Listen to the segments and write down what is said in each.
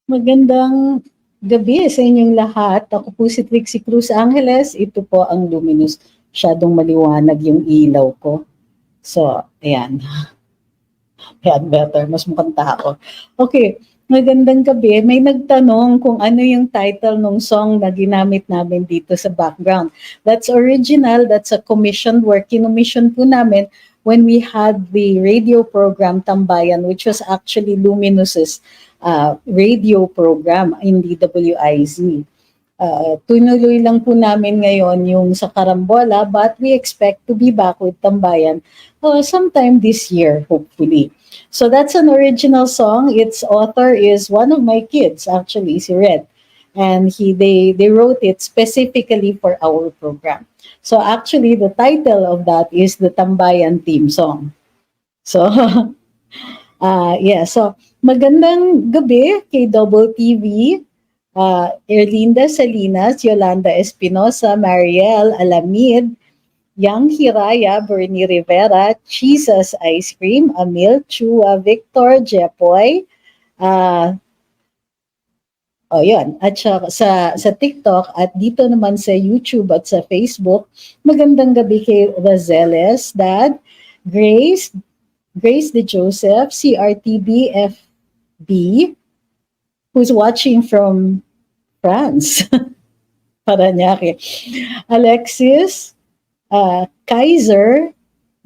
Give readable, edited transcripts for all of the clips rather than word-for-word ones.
Magandang gabi sa inyong lahat. Ako po si Trixie Cruz Angeles. Ito po ang Luminous. Masyadong maliwanag yung ilaw ko. So, ayan. Ayan, better. Mas mukhang tao. Okay, magandang gabi. May nagtanong kung ano yung title ng song na ginamit namin dito sa background. That's original. That's a commissioned work. Kinommission po namin when we had the radio program Tambayan, which was actually Luminous's radio program in DWIZ. Tunuloy lang po namin ngayon yung sa Karambola, but we expect to be back with Tambayan sometime this year, hopefully. So that's an original song. Its author is one of my kids, actually, si Red. And they wrote it specifically for our program. So actually, the title of that is the Tambayan theme song. So, so magandang gabi kay Double TV, Erlinda Salinas, Yolanda Espinosa, Mariel Alamid, Yang Hiraya, Bernie Rivera, Jesus Ice Cream, Amil Chua, Victor Jepoy, yun. At sa TikTok at dito naman sa YouTube at sa Facebook, magandang gabi kay Razeles, Dad, Grace De Joseph, CRTB FB, who's watching from France, Paranaque, Alexis, Kaiser,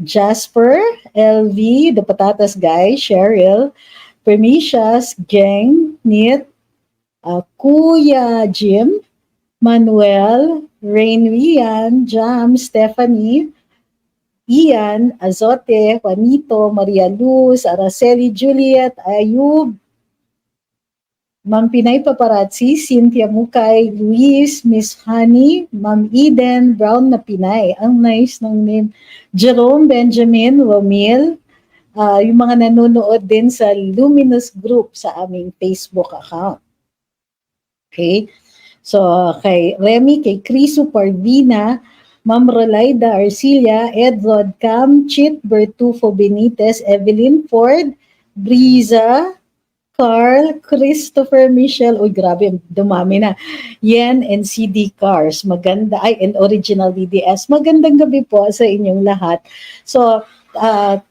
Jasper, LV, The Patatas Guy, Cheryl, Permisias, Geng, Nit, Kuya Jim, Manuel, Rain Rian, Jam, Stephanie, Ian, Azote, Juanito, Maria Luz, Araceli, Juliet, Ayub, Ma'am Pinay Paparazzi, Cynthia Mukay, Luis, Miss Honey, Ma'am Eden, Brown na Pinay. Ang nice ng name. Jerome, Benjamin, Romil, yung mga nanonood din sa Luminous Group sa aming Facebook account. Okay? So, kay Remy, kay Criso Parvina, Ma'am Rolaida Arcilia, Edward Cam, Chit Bertufo Benitez, Evelyn Ford, Briza, Carl, Christopher Michelle, uy grabe, dumami na, Yen and CD Cars, maganda, and Original DDS, magandang gabi po sa inyong lahat. So,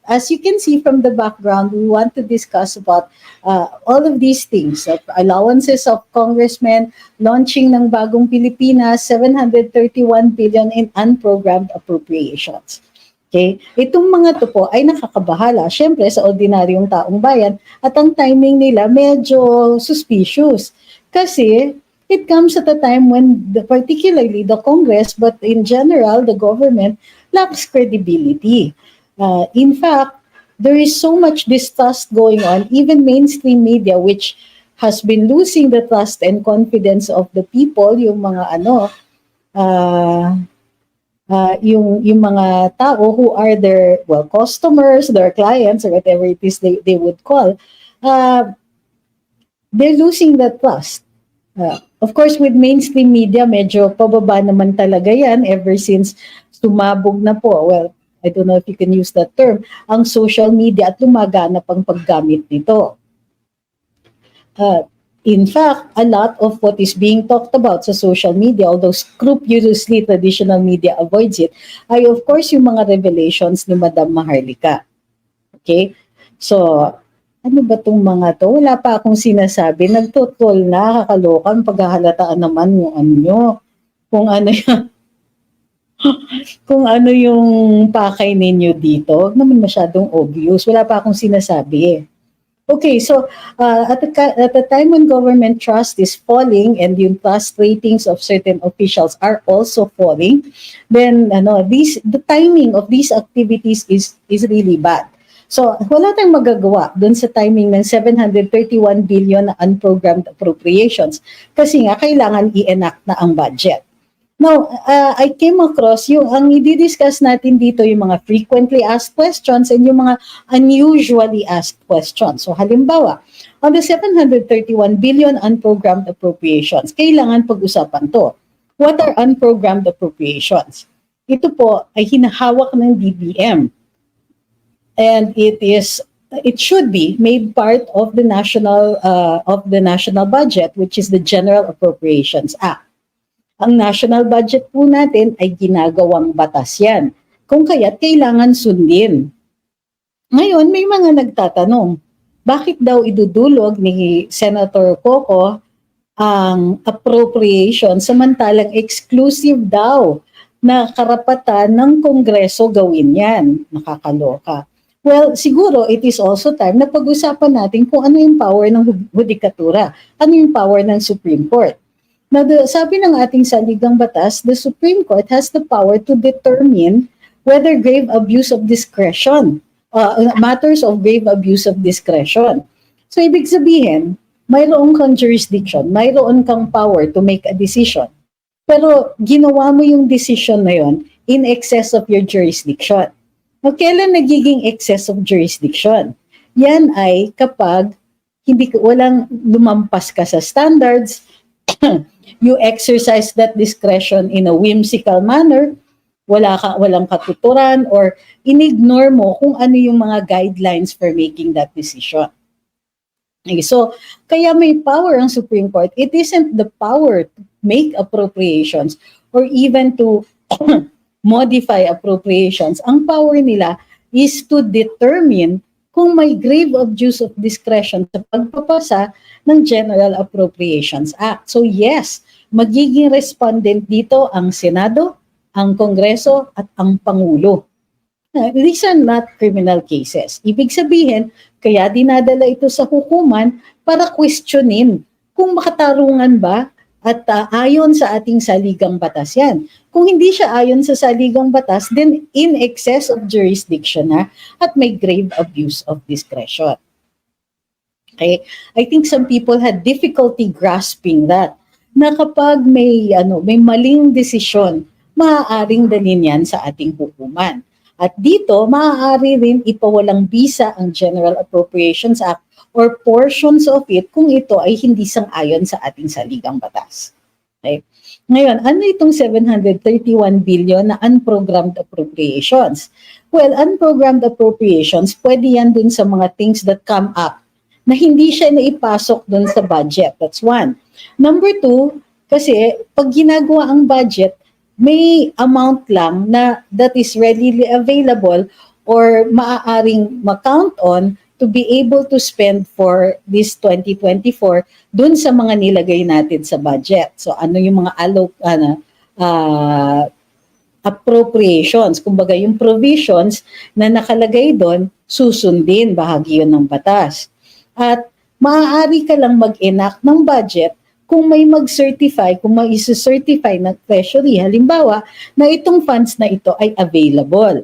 as you can see from the background, we want to discuss about all of these things, allowances of congressmen, launching ng Bagong Pilipinas, 731 billion in unprogrammed appropriations. Okay? Itong mga to po ay nakakabahala, syempre sa ordinaryong taong bayan, at ang timing nila medyo suspicious. Kasi it comes at a time when particularly the Congress, but in general, the government lacks credibility. In fact, there is so much distrust going on, even mainstream media, which has been losing the trust and confidence of the people, yung mga yung mga tao who are their customers, their clients, or whatever it is they would call, they're losing that trust. Of course, with mainstream media, medyo pababa naman talaga yan ever since sumabog na po. Well, I don't know if you can use that term, ang social media at lumaganap ang paggamit nito. In fact, a lot of what is being talked about sa social media, although scrupulously traditional media avoids it, ay of course yung mga revelations ni Madam Maharlika. Okay? So, ano ba itong mga to? Wala pa akong sinasabi. Nagtutol na, kakalokan, paghahalataan naman yung ano, kung ano yan. Kung ano yung pakay ninyo dito, huwag naman masyadong obvious. Wala pa akong sinasabi. Okay, so at the time when government trust is falling and yung trust ratings of certain officials are also falling, then the timing of these activities is really bad. So wala tayong magagawa dun sa timing ng 731 billion na unprogrammed appropriations kasi nga kailangan i-enact na ang budget. Now, I came across ang i-discuss natin dito yung mga frequently asked questions and yung mga unusually asked questions. So halimbawa, on the 731 billion unprogrammed appropriations, kailangan pag-usapan to. What are unprogrammed appropriations? Ito po ay hinahawak ng DBM. And it is it should be made part of the national budget, which is the General Appropriations Act. Ang national budget po natin ay ginagawang batas yan. Kung kaya't kailangan sundin. Ngayon, may mga nagtatanong, bakit daw idudulog ni Senator Coco ang appropriation samantalang exclusive daw na karapatan ng Kongreso gawin yan? Nakakaloka. Well, siguro it is also time na pag-usapan natin kung ano yung power ng Hudikatura, ano yung power ng Supreme Court. Now, sabi ng ating saligang batas, the Supreme Court has the power to determine whether grave abuse of discretion, matters of grave abuse of discretion. So, ibig sabihin, mayroon kang jurisdiction, mayroon kang power to make a decision. Pero ginawa mo yung decision na yon in excess of your jurisdiction. O kailan nagiging excess of jurisdiction? Yan ay kapag walang lumampas ka sa standards, you exercise that discretion in a whimsical manner, walang katuturan, or inignore mo kung ano yung mga guidelines for making that decision. Okay, so, kaya may power ang Supreme Court. It isn't the power to make appropriations or even to modify appropriations. Ang power nila is to determine kung may grave abuse of discretion sa pagpapasa ng General Appropriations Act. So yes, magiging respondent dito ang Senado, ang Kongreso, at ang Pangulo. These are not criminal cases. Ibig sabihin, kaya dinadala ito sa hukuman para questionin kung makatarungan ba at ayon sa ating saligang batas yan. Kung hindi siya ayon sa saligang batas, then in excess of jurisdiction na at may grave abuse of discretion. Okay? I think some people had difficulty grasping that, na kapag may maling desisyon, maaaring dalhin yan sa ating hukuman. At dito, maaari rin ipawalang bisa ang General Appropriations Act or portions of it kung ito ay hindi sang-ayon sa ating saligang batas. Okay? Ngayon, ano itong 731 billion na unprogrammed appropriations? Well, unprogrammed appropriations, pwede yan dun sa mga things that come up na hindi siya naipasok dun sa budget. That's one. Number two, kasi pag ginagawa ang budget, may amount lang na that is readily available or maaaring ma-count on to be able to spend for this 2024 dun sa mga nilagay natin sa budget. So ano yung mga appropriations, kumbaga yung provisions na nakalagay doon, susundin, bahagi yun ng batas. At maaari ka lang mag-enact ng budget kung may mag-certify, kung may isa-certify ng treasury, halimbawa, na itong funds na ito ay available.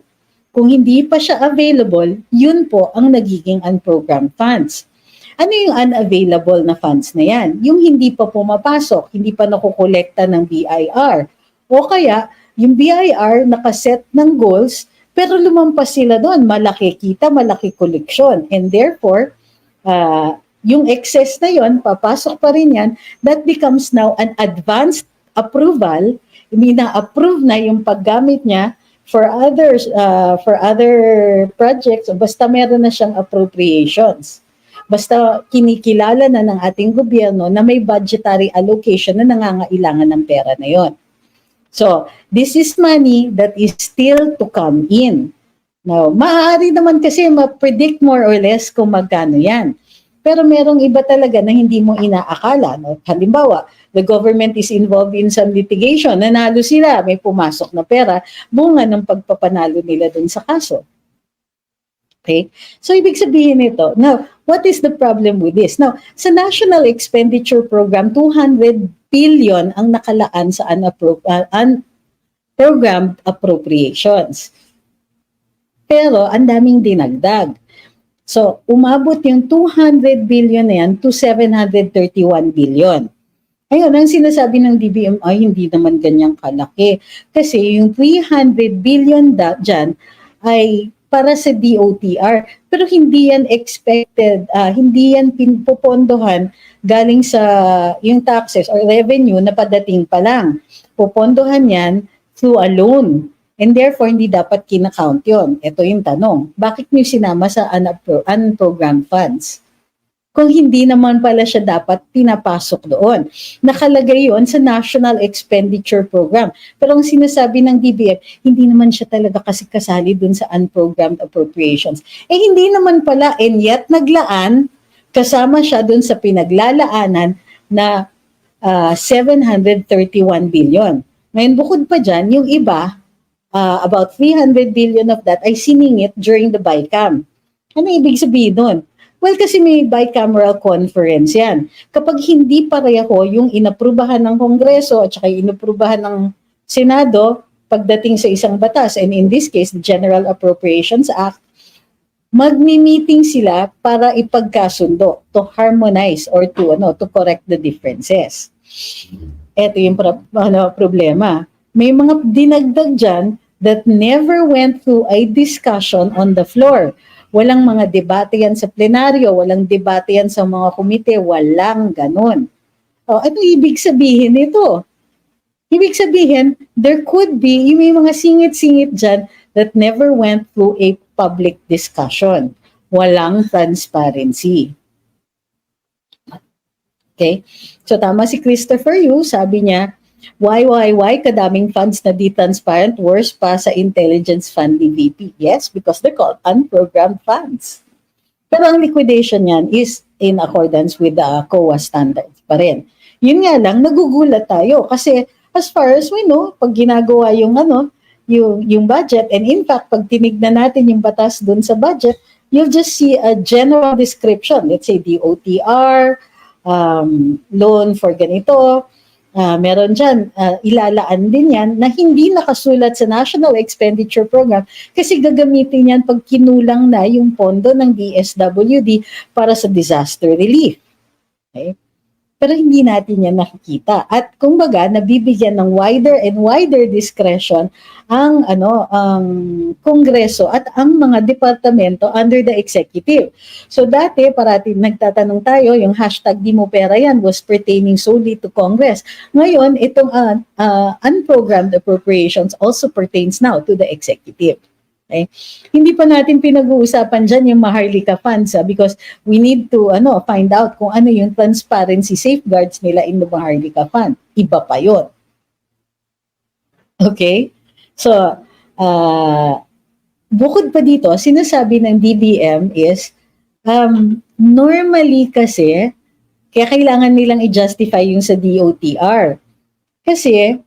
Kung hindi pa siya available, yun po ang nagiging unprogrammed funds. Ano yung unavailable na funds na yan? Yung hindi pa pumapasok, hindi pa nakukolekta ng BIR. O kaya, yung BIR nakaset ng goals, pero lumampas sila doon. Malaki kita, malaki koleksyon. And therefore, yung excess na yon, papasok pa rin yan, that becomes now an advanced approval. Na-approve na yung paggamit niya for other projects, basta meron na siyang appropriations. Basta kinikilala na ng ating gobyerno na may budgetary allocation na nangangailangan ng pera na yon. So, this is money that is still to come in. Now, maaari naman kasi ma-predict more or less kung magkano yan. Pero merong iba talaga na hindi mo inaakala. No? Halimbawa, the government is involved in some litigation, nanalo sila, may pumasok na pera, bunga ng pagpapanalo nila dun sa kaso. Okay? So, ibig sabihin nito, now, what is the problem with this? Now, sa National Expenditure Program, 200 billion ang nakalaan sa unprogrammed appropriations. Pero, ang daming dinagdag. So, umabot yung 200 billion na yan to 731 billion. Ayun, ang sinasabi ng DBMI, hindi naman ganyang kalaki. Kasi yung 300 billion dyan ay para sa DOTR. Pero hindi yan expected, hindi yan pinupondohan galing sa yung taxes or revenue na padating pa lang. Pupondohan yan through a loan. and therefore hindi dapat kinakount yon. Ito yung tanong, bakit niyo sinama sa unprogrammed funds? Kung hindi naman pala siya dapat pinapasok doon. Nakalagay yon sa National Expenditure Program. Pero ang sinasabi ng DBM, hindi naman siya talaga kasi kasali doon sa unprogrammed appropriations. Hindi naman pala, and yet naglaan, kasama siya doon sa pinaglalaanan na 731 billion. Ngayon, bukod pa dyan, yung iba, about 300 billion of that ay siningit during the BICAM. Ano ibig sabihin doon? Well, kasi may bicameral conference yan. Kapag hindi pareho yung inaprubahan ng Kongreso at saka inaprubahan ng Senado pagdating sa isang batas, and in this case, the General Appropriations Act, magmi-meeting sila para ipagkasundo, to harmonize or to correct the differences. Ito yung problema. May mga dinagdag dyan that never went through a discussion on the floor. Walang mga debate yan sa plenaryo, walang debate yan sa mga komite, walang ganon. Ano ibig sabihin nito? Ibig sabihin, there could be, may mga singit-singit dyan that never went through a public discussion. Walang transparency. Okay? So tama si Christopher Yu, sabi niya, why, kadaming funds na di transparent, worse pa sa intelligence fund ni VP. Yes, because they're called unprogrammed funds. Pero ang liquidation niyan is in accordance with the COA standards pa rin. Yun nga lang, nagugulat tayo kasi as far as we know, pag ginagawa yung budget, and in fact, pag tinignan natin yung batas dun sa budget, you'll just see a general description. Let's say DOTR, loan for ganito, meron dyan, ilalaan din yan na hindi nakasulat sa National Expenditure Program kasi gagamitin yan pag kinulang na yung pondo ng DSWD para sa disaster relief. Okay? Pero hindi natin yan nakikita. At kumbaga, nabibigyan ng wider and wider discretion ang Kongreso at ang mga departamento under the executive. So dati, parati nagtatanong tayo, yung hashtag di mo pera yan was pertaining solely to Congress. Ngayon, itong unprogrammed appropriations also pertains now to the executive. Okay? Hindi pa natin pinag-uusapan dyan yung Maharlika funds because we need to find out kung ano yung transparency safeguards nila in the Maharlika fund. Iba pa yun. Okay? So, bukod pa dito, sinasabi ng DBM is, normally kasi, kaya kailangan nilang i-justify yung sa DOTR. Kasi,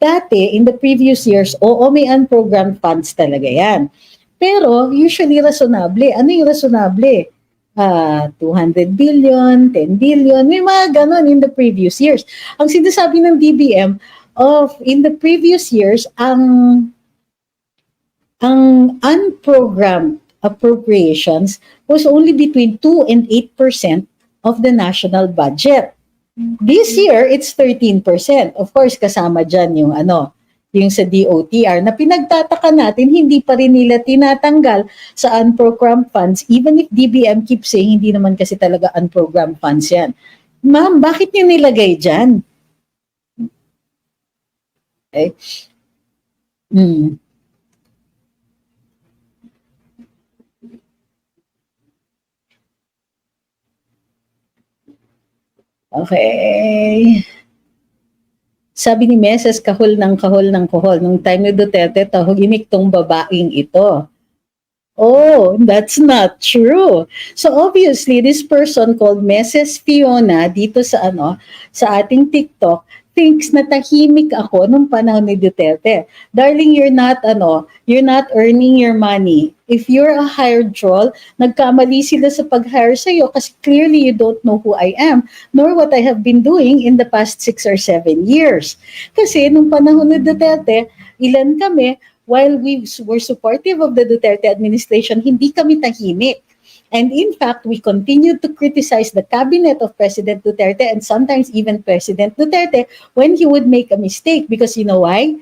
dati, in the previous years, may unprogrammed funds talaga yan. Pero, usually rationable. Ano yung rationable? 200 billion, 10 billion, may mga ganon in the previous years. Ang sinasabi ng DBM, in the previous years, ang unprogrammed appropriations was only between 2 and 8% of the national budget. This year, it's 13%. Of course, kasama dyan yung yung sa DOTR na pinagtataka natin, hindi pa rin nila tinatanggal sa unprogrammed funds even if DBM keeps saying hindi naman kasi talaga unprogrammed funds yan. Ma'am, bakit nyo nilagay dyan? Okay. Okay. Sabi ni Meses, kahol ng kahol ng kahol. Nung time ni Duterte, tahuginik tong babaeng ito. Oh, that's not true. So obviously, this person called Mrs. Fiona dito sa sa ating TikTok thinks na tahimik ako nung panahon ni Duterte. Darling, you're not earning your money. If you're a hired troll, nagkamali sila sa pag-hire sa'yo kasi clearly you don't know who I am nor what I have been doing in the past 6 or 7 years. Kasi nung panahon ni Duterte, ilan kami, while we were supportive of the Duterte administration, hindi kami tahimik. And in fact, we continued to criticize the cabinet of President Duterte and sometimes even President Duterte when he would make a mistake. Because you know why?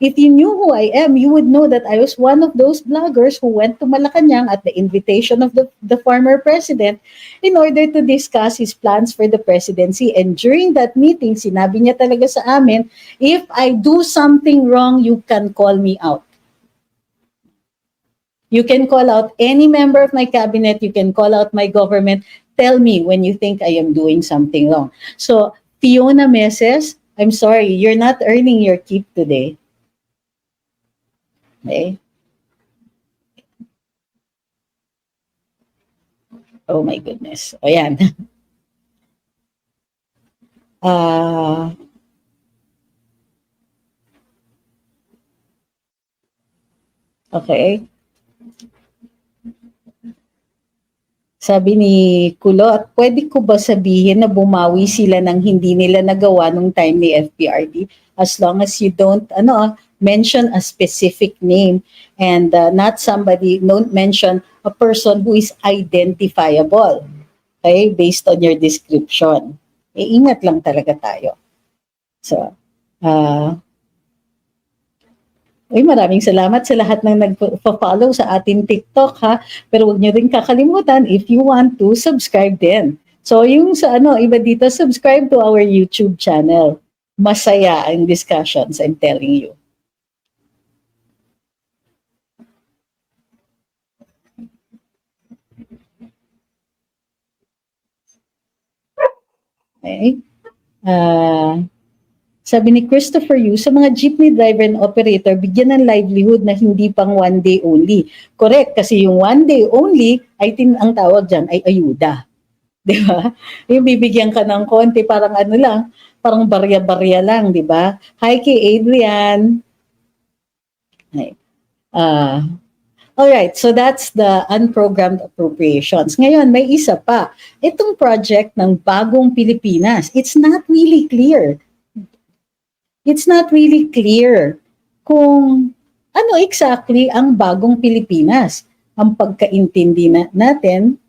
If you knew who I am, you would know that I was one of those bloggers who went to Malacanang at the invitation of the former president in order to discuss his plans for the presidency. And during that meeting, sinabi niya talaga sa amin, if I do something wrong, you can call me out. You can call out any member of my cabinet, you can call out my government, tell me when you think I am doing something wrong. So, Fiona Meses, I'm sorry, you're not earning your keep today. Okay? Oh my goodness. O yan. Okay. Sabi ni Kulot, pwede ko ba sabihin na bumawi sila ng hindi nila nagawa nung time ni FPRD as long as you don't mention a specific name and don't mention a person who is identifiable, okay, based on your description. Ingat lang talaga tayo. So, maraming salamat sa lahat ng nagpa-follow sa ating TikTok ha. Pero huwag niyo rin kakalimutan if you want to subscribe din. So yung sa iba dito, subscribe to our YouTube channel. Masaya ang discussions, I'm telling you. Okay. Sabi ni Christopher Yu, sa mga jeepney driver and operator, bigyan ng livelihood na hindi pang one day only. Correct, kasi yung one day only, ang tawag dyan ay ayuda. Di ba? Yung bibigyan ka ng konti, parang parang barya-barya lang, di ba? Hi kay Adrian. Alright, so that's the unprogrammed appropriations. Ngayon, may isa pa. Itong project ng Bagong Pilipinas, it's not really clear. It's not really clear kung ano exactly ang Bagong Pilipinas. Ang pagkaintindi natin,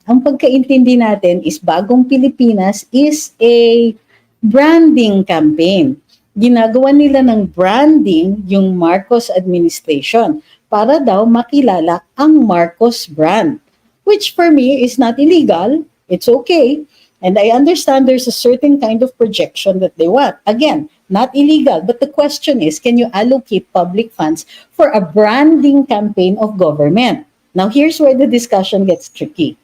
ang pagkaintindi natin is Bagong Pilipinas is a branding campaign. Ginagawa nila ng branding yung Marcos administration para daw makilala ang Marcos brand, which for me is not illegal. It's okay. And I understand there's a certain kind of projection that they want. Again, not illegal, but the question is, can you allocate public funds for a branding campaign of government? Now, here's where the discussion gets tricky.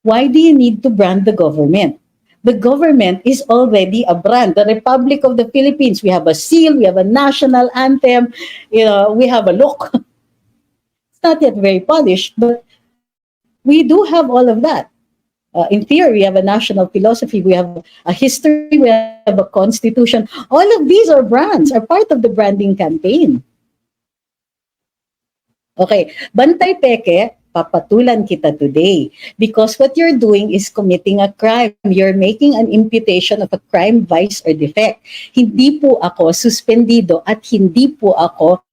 Why do you need to brand the government? The government is already a brand. The Republic of the Philippines, we have a seal, we have a national anthem, we have a look. It's not yet very polished, but we do have all of that. In theory, we have a national philosophy, we have a history, we have a constitution. All of these are brands, are part of the branding campaign. Okay, Bantay Peke, papatulan kita today because what you're doing is committing a crime. You're making an imputation of a crime, vice, or defect. Hindi po ako suspendido at hindi po ako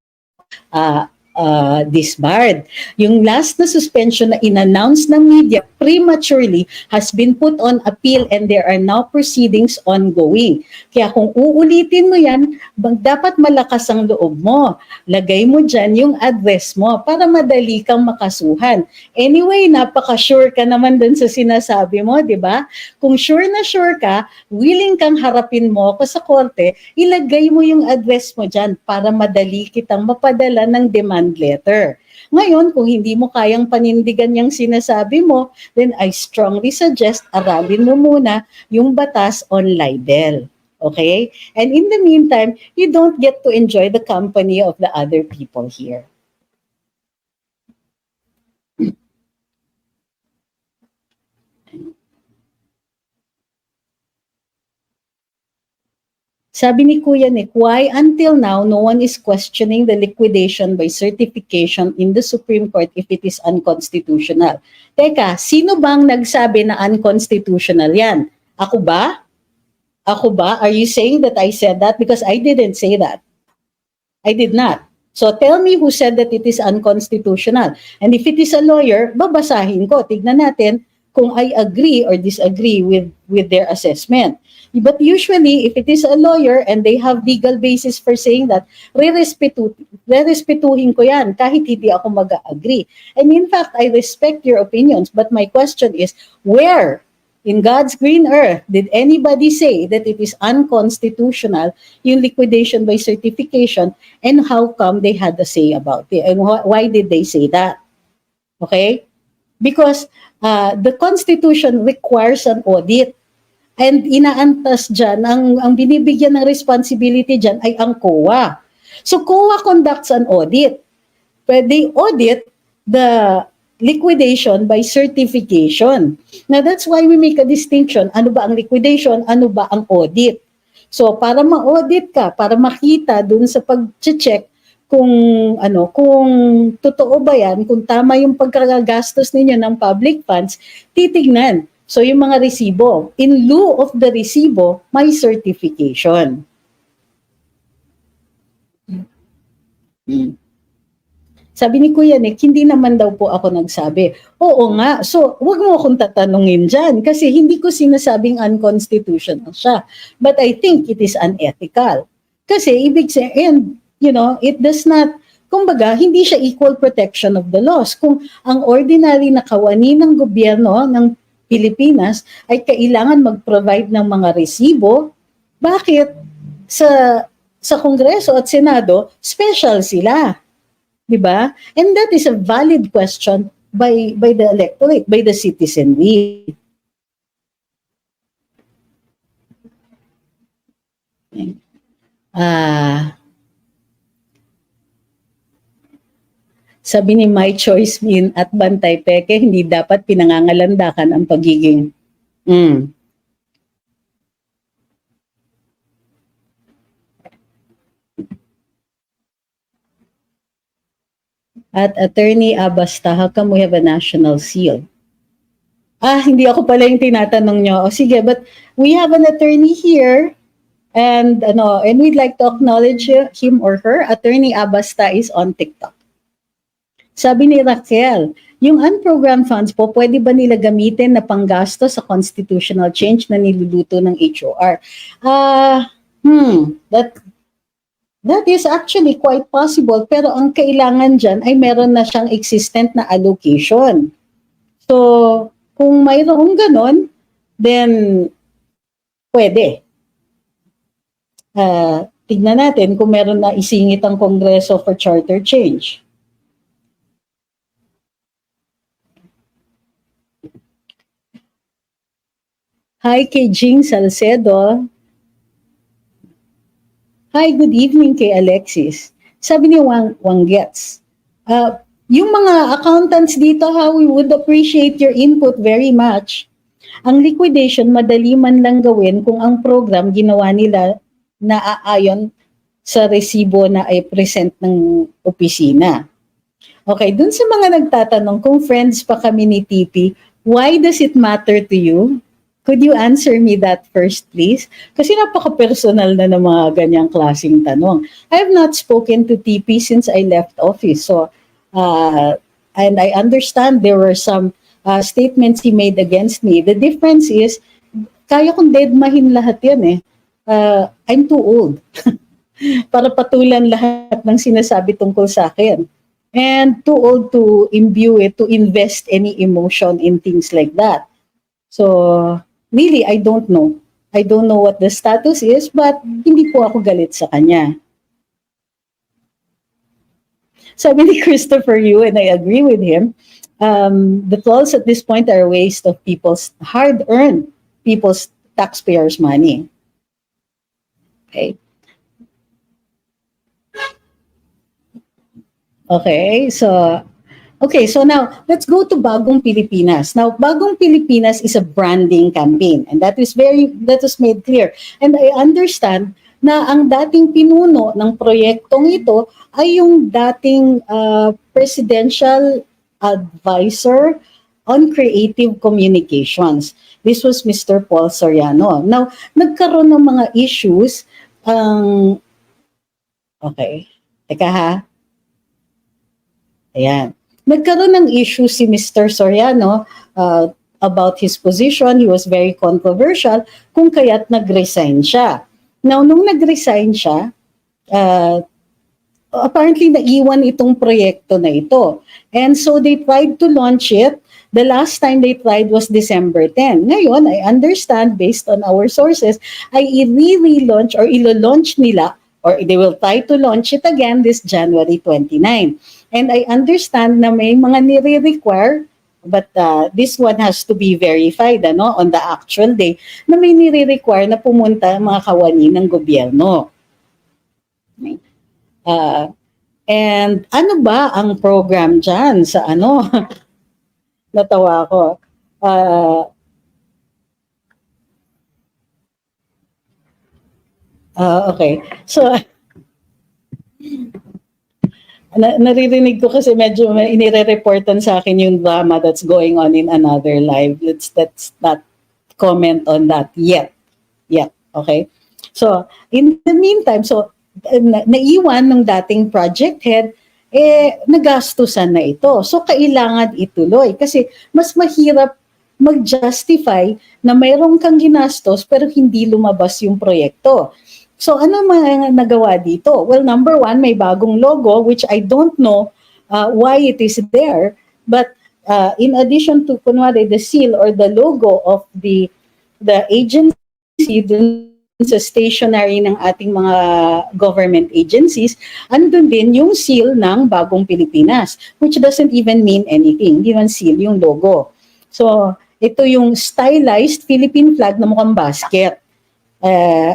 disbarred. Yung last na suspension na in-announce ng media prematurely has been put on appeal and there are now proceedings ongoing. Kaya kung uulitin mo yan, dapat malakas ang loob mo. Lagay mo dyan yung address mo para madali kang makasuhan. Anyway, napaka-sure ka naman dun sa sinasabi mo, di ba? Kung sure na sure ka, willing kang harapin mo ako sa korte, ilagay mo yung address mo dyan para madali kitang mapadala ng demand letter. Ngayon, kung hindi mo kayang panindigan yung sinasabi mo, then I strongly suggest aralin mo muna yung batas on libel. Okay? And in the meantime, you don't get to enjoy the company of the other people here. Sabi ni Kuya Nick, why until now no one is questioning the liquidation by certification in the Supreme Court if it is unconstitutional? Teka, sino bang nagsabi na unconstitutional yan? Ako ba? Ako ba? Are you saying that I said that? Because I didn't say that. I did not. So tell me who said that it is unconstitutional. And if it is a lawyer, babasahin ko. Tignan natin kung I agree or disagree with their assessment. But usually, if it is a lawyer and they have legal basis for saying that, re-respetuhin ko yan kahit hindi ako mag-agree. And in fact, I respect your opinions, but my question is, where in God's green earth did anybody say that it is unconstitutional yung liquidation by certification, and how come they had a say about it? And why did they say that? Okay? Because the Constitution requires an audit. And inaantas dyan, ang binibigyan ng responsibility dyan ay ang COA. So COA conducts an audit. But they audit the liquidation by certification. Now that's why we make a distinction. Ano ba ang liquidation? Ano ba ang audit? So para ma-audit ka, para makita dun sa pag-check kung kung totoo ba yan, kung tama yung pagkagagastos ninyo ng public funds, titignan. So yung mga resibo, in lieu of the resibo, may certification. Sabi ni Kuya Nick, hindi naman daw po ako nagsabi. Oo nga, so wag mo akong tatanungin dyan kasi hindi ko sinasabing unconstitutional siya. But I think it is unethical. Kasi ibig sabihin, it does not, kumbaga, hindi siya equal protection of the laws. Kung ang ordinary na kawani ng gobyerno ng Pilipinas ay kailangan mag-provide ng mga resibo, bakit sa Kongreso at Senado, special sila? Diba? And that is a valid question by the electorate, by the citizenry. Sabi ni My Choice Min at Bantay Peke, hindi dapat pinangangalandakan ang pagiging At Attorney Abasta, how come we have a national seal? Hindi ako pala yung tinatanong nyo. Sige, but we have an attorney here and we'd like to acknowledge him or her. Attorney Abasta is on TikTok. Sabi ni Raquel, yung unprogrammed funds po, pwede ba nila gamitin na panggasto sa constitutional change na niluluto ng HOR? That is actually quite possible, pero ang kailangan dyan ay meron na siyang existent na allocation. So, kung mayroong ganon, then pwede. Tignan natin kung meron na isingit ang Kongreso for charter change. Hi kay Jing Salcedo. Hi, good evening kay Alexis. Sabi ni Wang Gets, yung mga accountants dito, we would appreciate your input very much. Ang liquidation, madali man lang gawin kung ang program ginawa nila na aayon sa resibo na ay present ng opisina. Okay, dun sa mga nagtatanong, kung friends pa kami ni TP, why does it matter to you? Could you answer me that first, please? Kasi napaka-personal na ng mga ganyang klaseng tanong. I have not spoken to TP since I left office. So, and I understand there were some statements he made against me. The difference is, kaya kong deadmahin lahat yan eh. I'm too old para patulan lahat ng sinasabi tungkol sa akin. And too old to imbue it, to invest any emotion in things like that. So, really, I don't know. I don't know what the status is, but hindi po ako galit sa kanya. Sabi ni Christopher Yu, and I agree with him, the tolls at this point are a waste of people's hard-earned, people's taxpayers' money. Okay. So now let's go to Bagong Pilipinas. Now, Bagong Pilipinas is a branding campaign, and that was made clear. And I understand na ang dating pinuno ng proyektong ito ay yung dating presidential advisor on creative communications. This was Mr. Paul Soriano. Now, nagkaroon ng mga issues. Okay. Teka ha. Ayan. Nagkaroon ng issue si Mr. Soriano about his position. He was very controversial, kung kaya't nag-resign siya. Now, nung nag-resign siya, apparently naiwan itong proyekto na ito. And so they tried to launch it. The last time they tried was December 10. Ngayon, I understand based on our sources, ay i-relaunch or ilo-launch nila or they will try to launch it again this January 29. And I understand na may mga nire-require, but this one has to be verified on the actual day, na may nire-require na pumunta mga kawani ng gobyerno. And ano ba ang program dyan sa natawa ko. Okay. So, naririnig ko kasi medyo inire-reportan sa akin yung drama that's going on in another live. Let's not comment on that yet. Okay? So, in the meantime, naiwan ng dating project head, nagastusan na ito. So, kailangan ituloy. Kasi mas mahirap mag-justify na mayroong kang ginastos pero hindi lumabas yung proyekto. So, ano mga nagawa dito? Well, number one, may bagong logo which I don't know why it is there. But in addition to, kunwari, the seal or the logo of the agency dun sa stationery ng ating mga government agencies, andun din yung seal ng Bagong Pilipinas, which doesn't even mean anything. Hindi man seal yung logo. So, ito yung stylized Philippine flag na mukhang basket.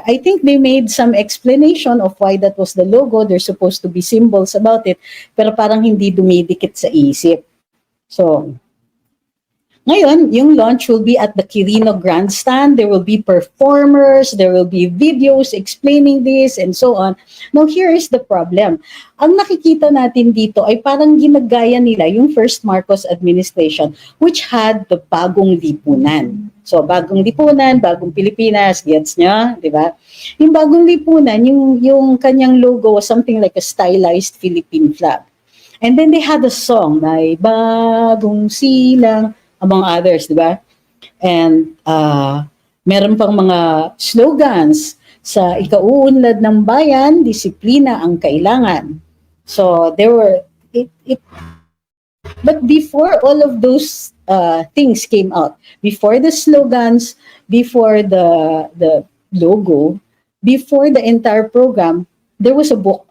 I think they made some explanation of why that was the logo. There's supposed to be symbols about it, pero parang hindi dumidikit sa isip. So, ngayon, yung launch will be at the Quirino Grandstand. There will be performers, there will be videos explaining this, and so on. Now, here is the problem. Ang nakikita natin dito ay parang ginagaya nila yung first Marcos administration, which had the Bagong Lipunan. So, Bagong Lipunan, Bagong Pilipinas, gets nyo? Diba? Yung Bagong Lipunan, yung kanyang logo was something like a stylized Philippine flag. And then they had a song, may bagong silang, among others, di ba? And meron pang mga slogans sa ikauunlad ng bayan, disiplina ang kailangan. So there were but before all of those things came out, before the slogans, before the logo, before the entire program, there was a book.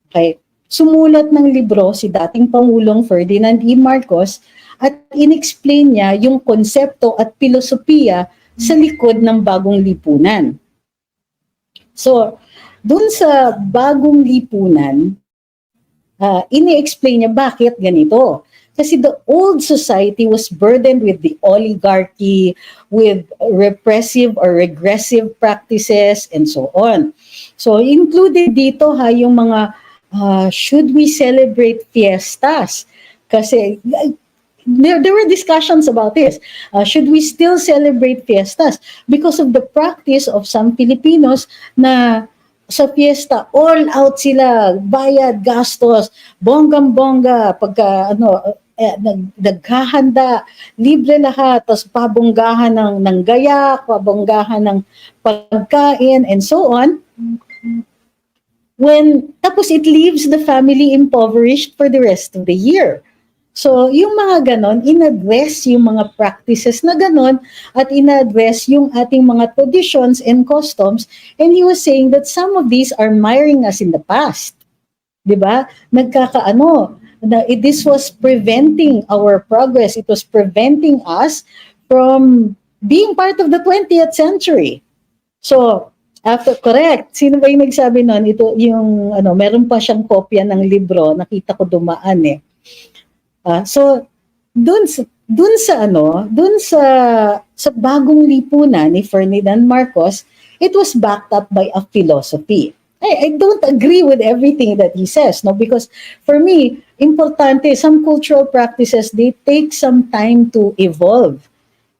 Okay? Sumulat ng libro si dating Pangulong Ferdinand E. Marcos at inexplain niya yung konsepto at filosofiya sa likod ng Bagong Lipunan. So, dun sa Bagong Lipunan, ini-explain niya bakit ganito. Kasi the old society was burdened with the oligarchy, with repressive or regressive practices, and so on. So, included dito yung mga should we celebrate fiestas? Kasi there were discussions about this. Should we still celebrate fiestas? Because of the practice of some Filipinos na sa fiesta, all out sila, bayad, gastos, bonggang-bongga, pagka naghahanda, libre lahat, tapos pabonggahan ng gayak, pabonggahan ng pagkain, and so on. Tapos it leaves the family impoverished for the rest of the year. So, yung mga ganon, in-address yung mga practices na ganon at in-address yung ating mga traditions and customs. And he was saying that some of these are miring us in the past. Diba? This was preventing our progress. It was preventing us from being part of the 20th century. So, correct. Sino ba yung nagsabi nun? Ito yung, meron pa siyang kopya ng libro. Nakita ko dumaan eh. So dun sa Bagong Lipunan ni Ferdinand Marcos, it was backed up by a philosophy. I don't agree with everything that he says, no, because for me, importante, some cultural practices, they take some time to evolve.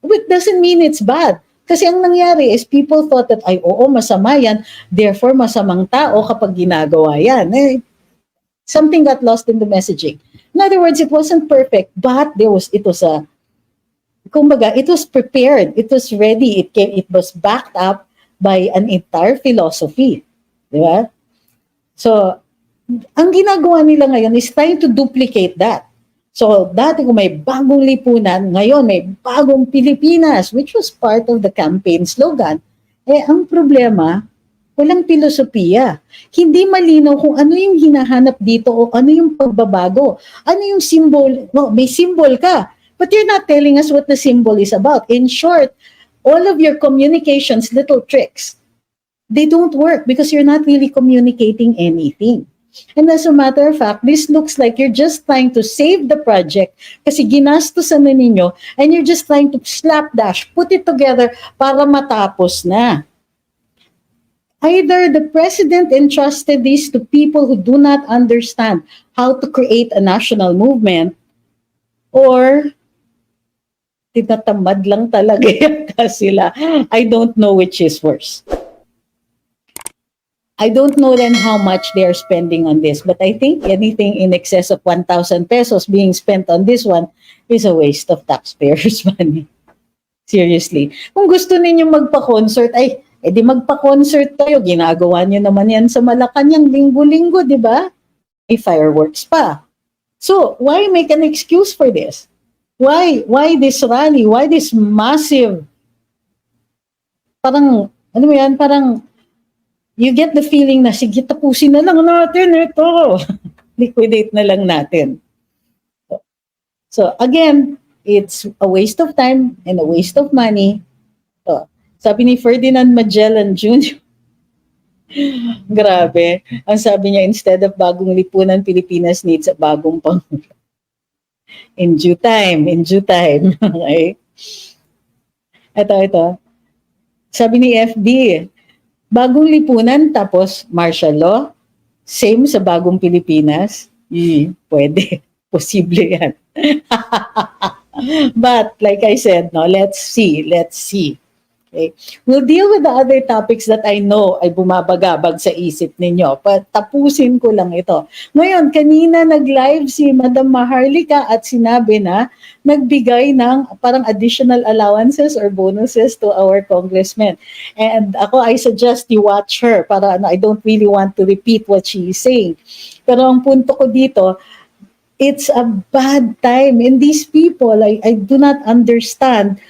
It doesn't mean it's bad. Kasi ang nangyari is people thought that, masama yan, therefore masamang tao kapag ginagawa yan. Something got lost in the messaging. In other words, it wasn't perfect, but it was a kumbaga, it was prepared, it was ready, it was backed up by an entire philosophy. Di ba? So, ang ginagawa nila ngayon is trying to duplicate that. So, dati kung may bagong lipunan, ngayon may bagong Pilipinas, which was part of the campaign slogan. Ang problema, walang filosofiya. Hindi malinaw kung ano yung hinahanap dito o ano yung pagbabago. Ano yung symbol? No, may symbol ka. But you're not telling us what the symbol is about. In short, all of your communications, little tricks, they don't work because you're not really communicating anything. And as a matter of fact, this looks like you're just trying to save the project kasi ginastusan na ninyo and you're just trying to slapdash, put it together para matapos na. Either the president entrusted this to people who do not understand how to create a national movement or tinatamad lang talaga yata sila. I don't know which is worse. I don't know then how much they are spending on this, but I think anything in excess of 1,000 pesos being spent on this one is a waste of taxpayers' money. Seriously. Kung gusto ninyo magpa-concert, di magpa-concert kayo. Ginagawa nyo naman yan sa Malacanang linggo-linggo, di ba? May fireworks pa. So, why make an excuse for this? Why this rally? Why this massive? Parang, ano mo yan? Parang, you get the feeling na, sige, tapusin na lang natin ito. Liquidate na lang natin. So, again, it's a waste of time and a waste of money. So, sabi ni Ferdinand Magellan Jr., grabe, ang sabi niya, instead of bagong lipunan, Pilipinas needs a bagong Pangulo. In due time. Okay? Ito. Sabi ni FB, bagong lipunan tapos martial law, same sa bagong Pilipinas, pwede, posible yan. But like I said, no, let's see. Okay? We'll deal with the other topics that I know ay bumabagabag sa isip ninyo. But tapusin ko lang ito. Ngayon, kanina nag-live si Madam Maharlika at sinabi na nagbigay ng parang additional allowances or bonuses to our congressmen. And ako, I suggest you watch her para I don't really want to repeat what she is saying. Pero ang punto ko dito, it's a bad time. And these people, I do not understand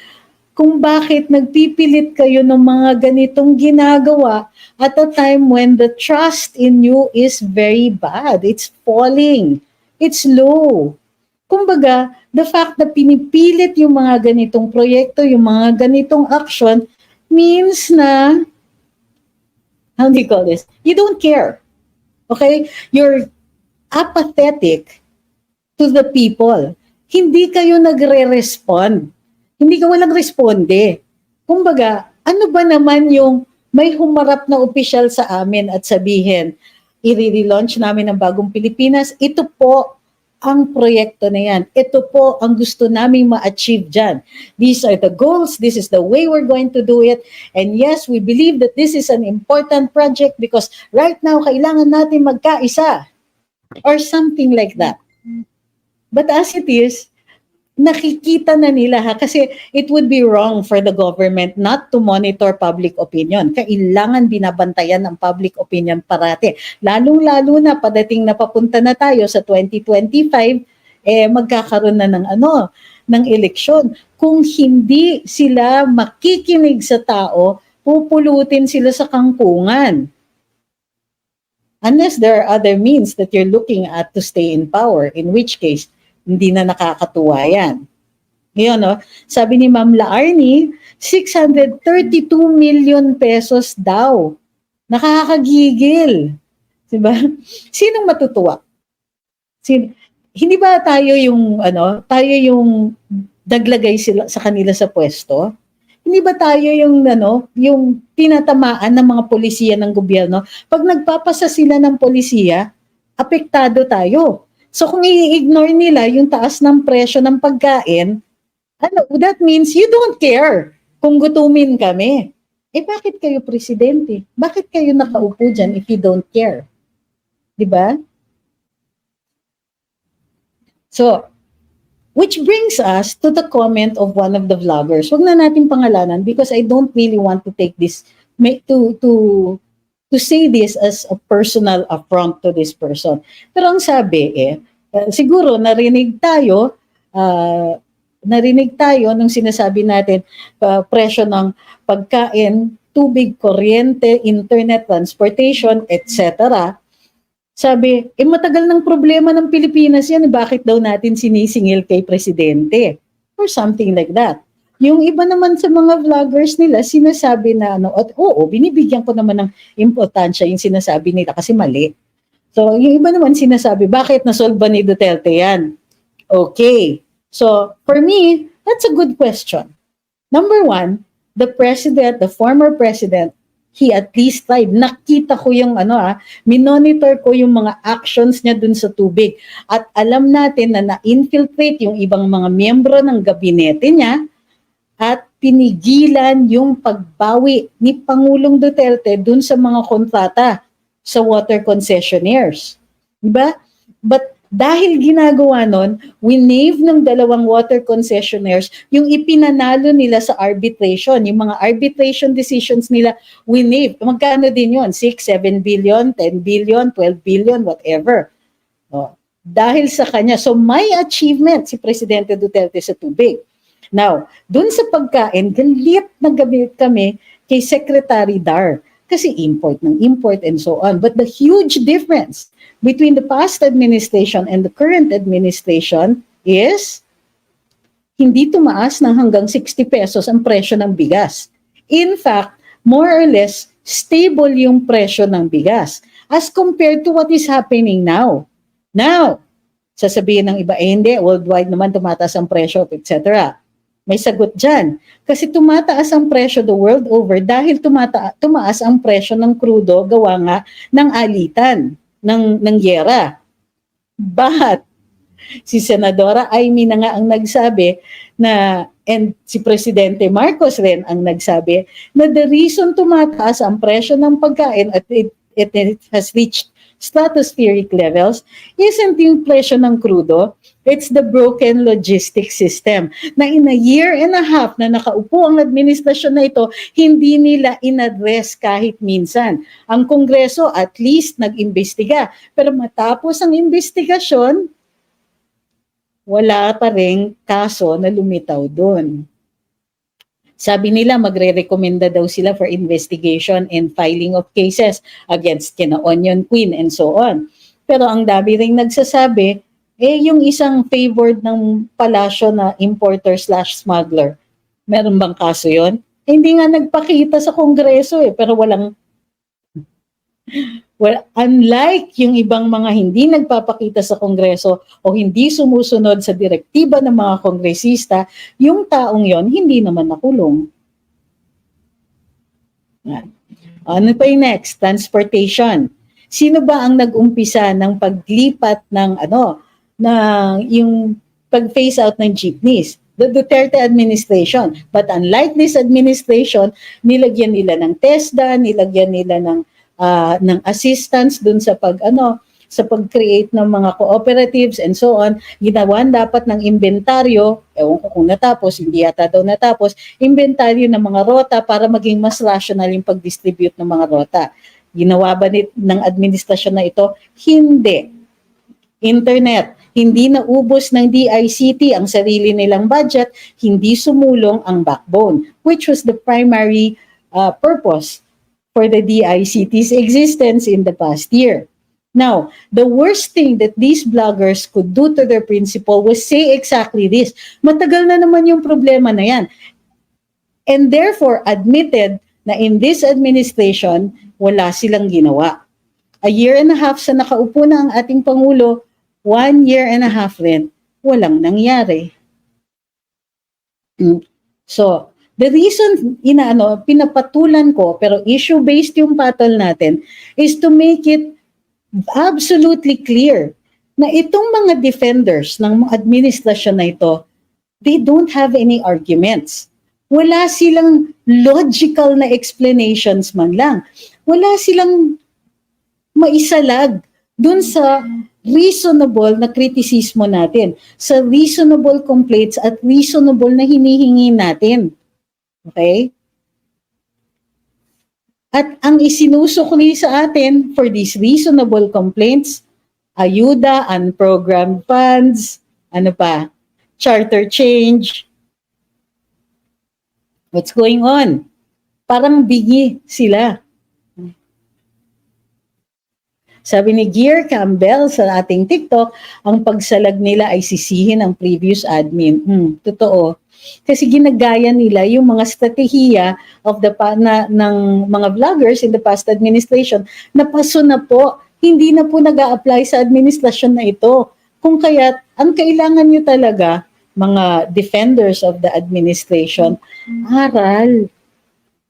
kung bakit nagpipilit kayo ng mga ganitong ginagawa at a time when the trust in you is very bad. It's falling. It's low. Kumbaga, the fact na pinipilit yung mga ganitong proyekto, yung mga ganitong action, means na, how do you call this? You don't care. Okay? You're apathetic to the people. Hindi kayo nagre-respond. Hindi ka walang responde. Kumbaga, ano ba naman yung may humarap na opisyal sa amin at sabihin, i-relaunch namin ang Bagong Pilipinas, ito po ang proyekto na yan. Ito po ang gusto naming ma-achieve dyan. These are the goals, this is the way we're going to do it. And yes, we believe that this is an important project because right now, kailangan natin magkaisa. Or something like that. But as it is, nakikita na nila kasi it would be wrong for the government not to monitor public opinion. Kailangan binabantayan ng public opinion parate. Lalong-lalo na padating na papunta na tayo sa 2025, magkakaroon na ng eleksyon. Kung hindi sila makikinig sa tao, pupulutin sila sa kangkungan. Unless there are other means that you're looking at to stay in power, in which case, hindi na nakakatuwa yan. Ngayon, no, sabi ni Ma'am Laarni, 632 million pesos daw. Nakakagigil. Diba? Sinong matutuwa? Hindi ba tayo yung naglagay sila sa kanila sa pwesto? Hindi ba tayo yung tinatamaan ng mga polisiya ng gobyerno? Pag nagpapasa sila ng polisiya, apektado tayo. So kung i-ignore nila yung taas ng presyo ng pagkain, that means you don't care kung gutumin kami. Bakit kayo presidente? Bakit kayo nakaupo dyan if you don't care? Diba? So, Which brings us to the comment of one of the vloggers. Huwag na natin pangalanan because I don't really want to take this to say this as a personal affront to this person. Pero ang sabi siguro narinig tayo nung sinasabi natin presyo ng pagkain, tubig, kuryente, internet, transportation, etc. Sabi, matagal ng problema ng Pilipinas yan, bakit daw natin sinisingil kay Presidente? Or something like that. Yung iba naman sa mga vloggers nila, sinasabi na, at oo, binibigyan ko naman ng importansya yung sinasabi nila kasi mali. So, yung iba naman sinasabi, bakit nasolve ba ni Duterte yan? Okay. So, for me, that's a good question. Number one, the former president, he at least tried. Nakita ko yung minonitor ko yung mga actions niya dun sa tubig. At alam natin na na-infiltrate yung ibang mga miyembro ng gabinete niya at pinigilan yung pagbawi ni Pangulong Duterte dun sa mga kontrata sa water concessionaires. Diba? But dahil ginagawa nun, winave ng dalawang water concessionaires yung ipinanalo nila sa arbitration. Yung mga arbitration decisions nila, winave. Magkano din yun? 6, 7 billion, 10 billion, 12 billion, whatever. Dahil sa kanya. So may achievement si Presidente Duterte sa tubig. Now, dun sa pagkain, galit na galit kami kay Secretary Dar. Kasi import and so on. But the huge difference between the past administration and the current administration is hindi tumaas ng hanggang 60 pesos ang presyo ng bigas. In fact, more or less, stable yung presyo ng bigas as compared to what is happening now. Now, sasabihin ng iba, hindi, worldwide naman tumataas ang presyo, etc. May sagot dyan. Kasi tumataas ang presyo the world over dahil tumaas ang presyo ng krudo gawa nga ng alitan, ng yera. But, si Senadora Amy na nga ang nagsabi na, and si Presidente Marcos rin ang nagsabi, na the reason tumataas ang presyo ng pagkain at it has reached stratospheric levels isn't yung presyo ng krudo, it's the broken logistics system na in a year and a half na nakaupo ang administrasyon na ito, hindi nila inaddress kahit minsan. Ang Kongreso at least nag-imbestiga, pero matapos ang investigasyon, wala pa ring kaso na lumitaw doon. Sabi nila magre-rekomenda daw sila for investigation and filing of cases against kina Onion Queen and so on. Pero ang dami ring nagsasabi, yung isang favored ng palasyo na importer/smuggler, meron bang kaso yon? Hindi nga nagpakita sa Kongreso pero unlike yung ibang mga hindi nagpapakita sa Kongreso o hindi sumusunod sa direktiba ng mga kongresista, yung taong yon hindi naman nakulong. Ano pa yung next? Transportation. Sino ba ang nag-umpisa ng paglipat ng yung pag-phase out ng jeepneys? The Duterte administration. But unlike this administration, nilagyan nila ng TESDA, nilagyan nila ng assistance dun sa pag-create ng mga cooperatives and so on. Ginawan dapat ng inventaryo, ewan ko kung natapos, hindi yata daw natapos, inventaryo ng mga rota para maging mas rational yung pag-distribute ng mga rota. Ginawa ba ng administrasyon na ito? Hindi. Internet, hindi naubos ng DICT ang sarili nilang budget, hindi sumulong ang backbone, which was the primary purpose for the DICT's existence in the past year. Now, the worst thing that these bloggers could do to their principal was say exactly this. Matagal na naman yung problema na yan. And therefore, admitted na in this administration, wala silang ginawa. A year and a half sa nakaupo na ang ating Pangulo, 1 year and a half rin, walang nangyari. So, the reason pinapatulan ko, pero issue-based yung battle natin, is to make it absolutely clear na itong mga defenders ng administrasyon na ito, they don't have any arguments. Wala silang logical na explanations man lang. Wala silang maisalag dun sa reasonable na kritisismo natin, sa reasonable complaints at reasonable na hinihingi natin. Okay? At ang isinusukli sa atin for these reasonable complaints, ayuda, unprogrammed funds, ano pa, charter change. What's going on? Parang bigi sila. Sabi ni Gear Campbell sa ating TikTok, ang pagsalag nila ay sisihin ang previous admin. Totoo. Kasi ginagaya nila yung mga strategiya of ng mga vloggers in the past administration na paso na po, hindi na po nag-a-apply sa administrasyon na ito. Kung kaya't ang kailangan nyo talaga, mga defenders of the administration, aral.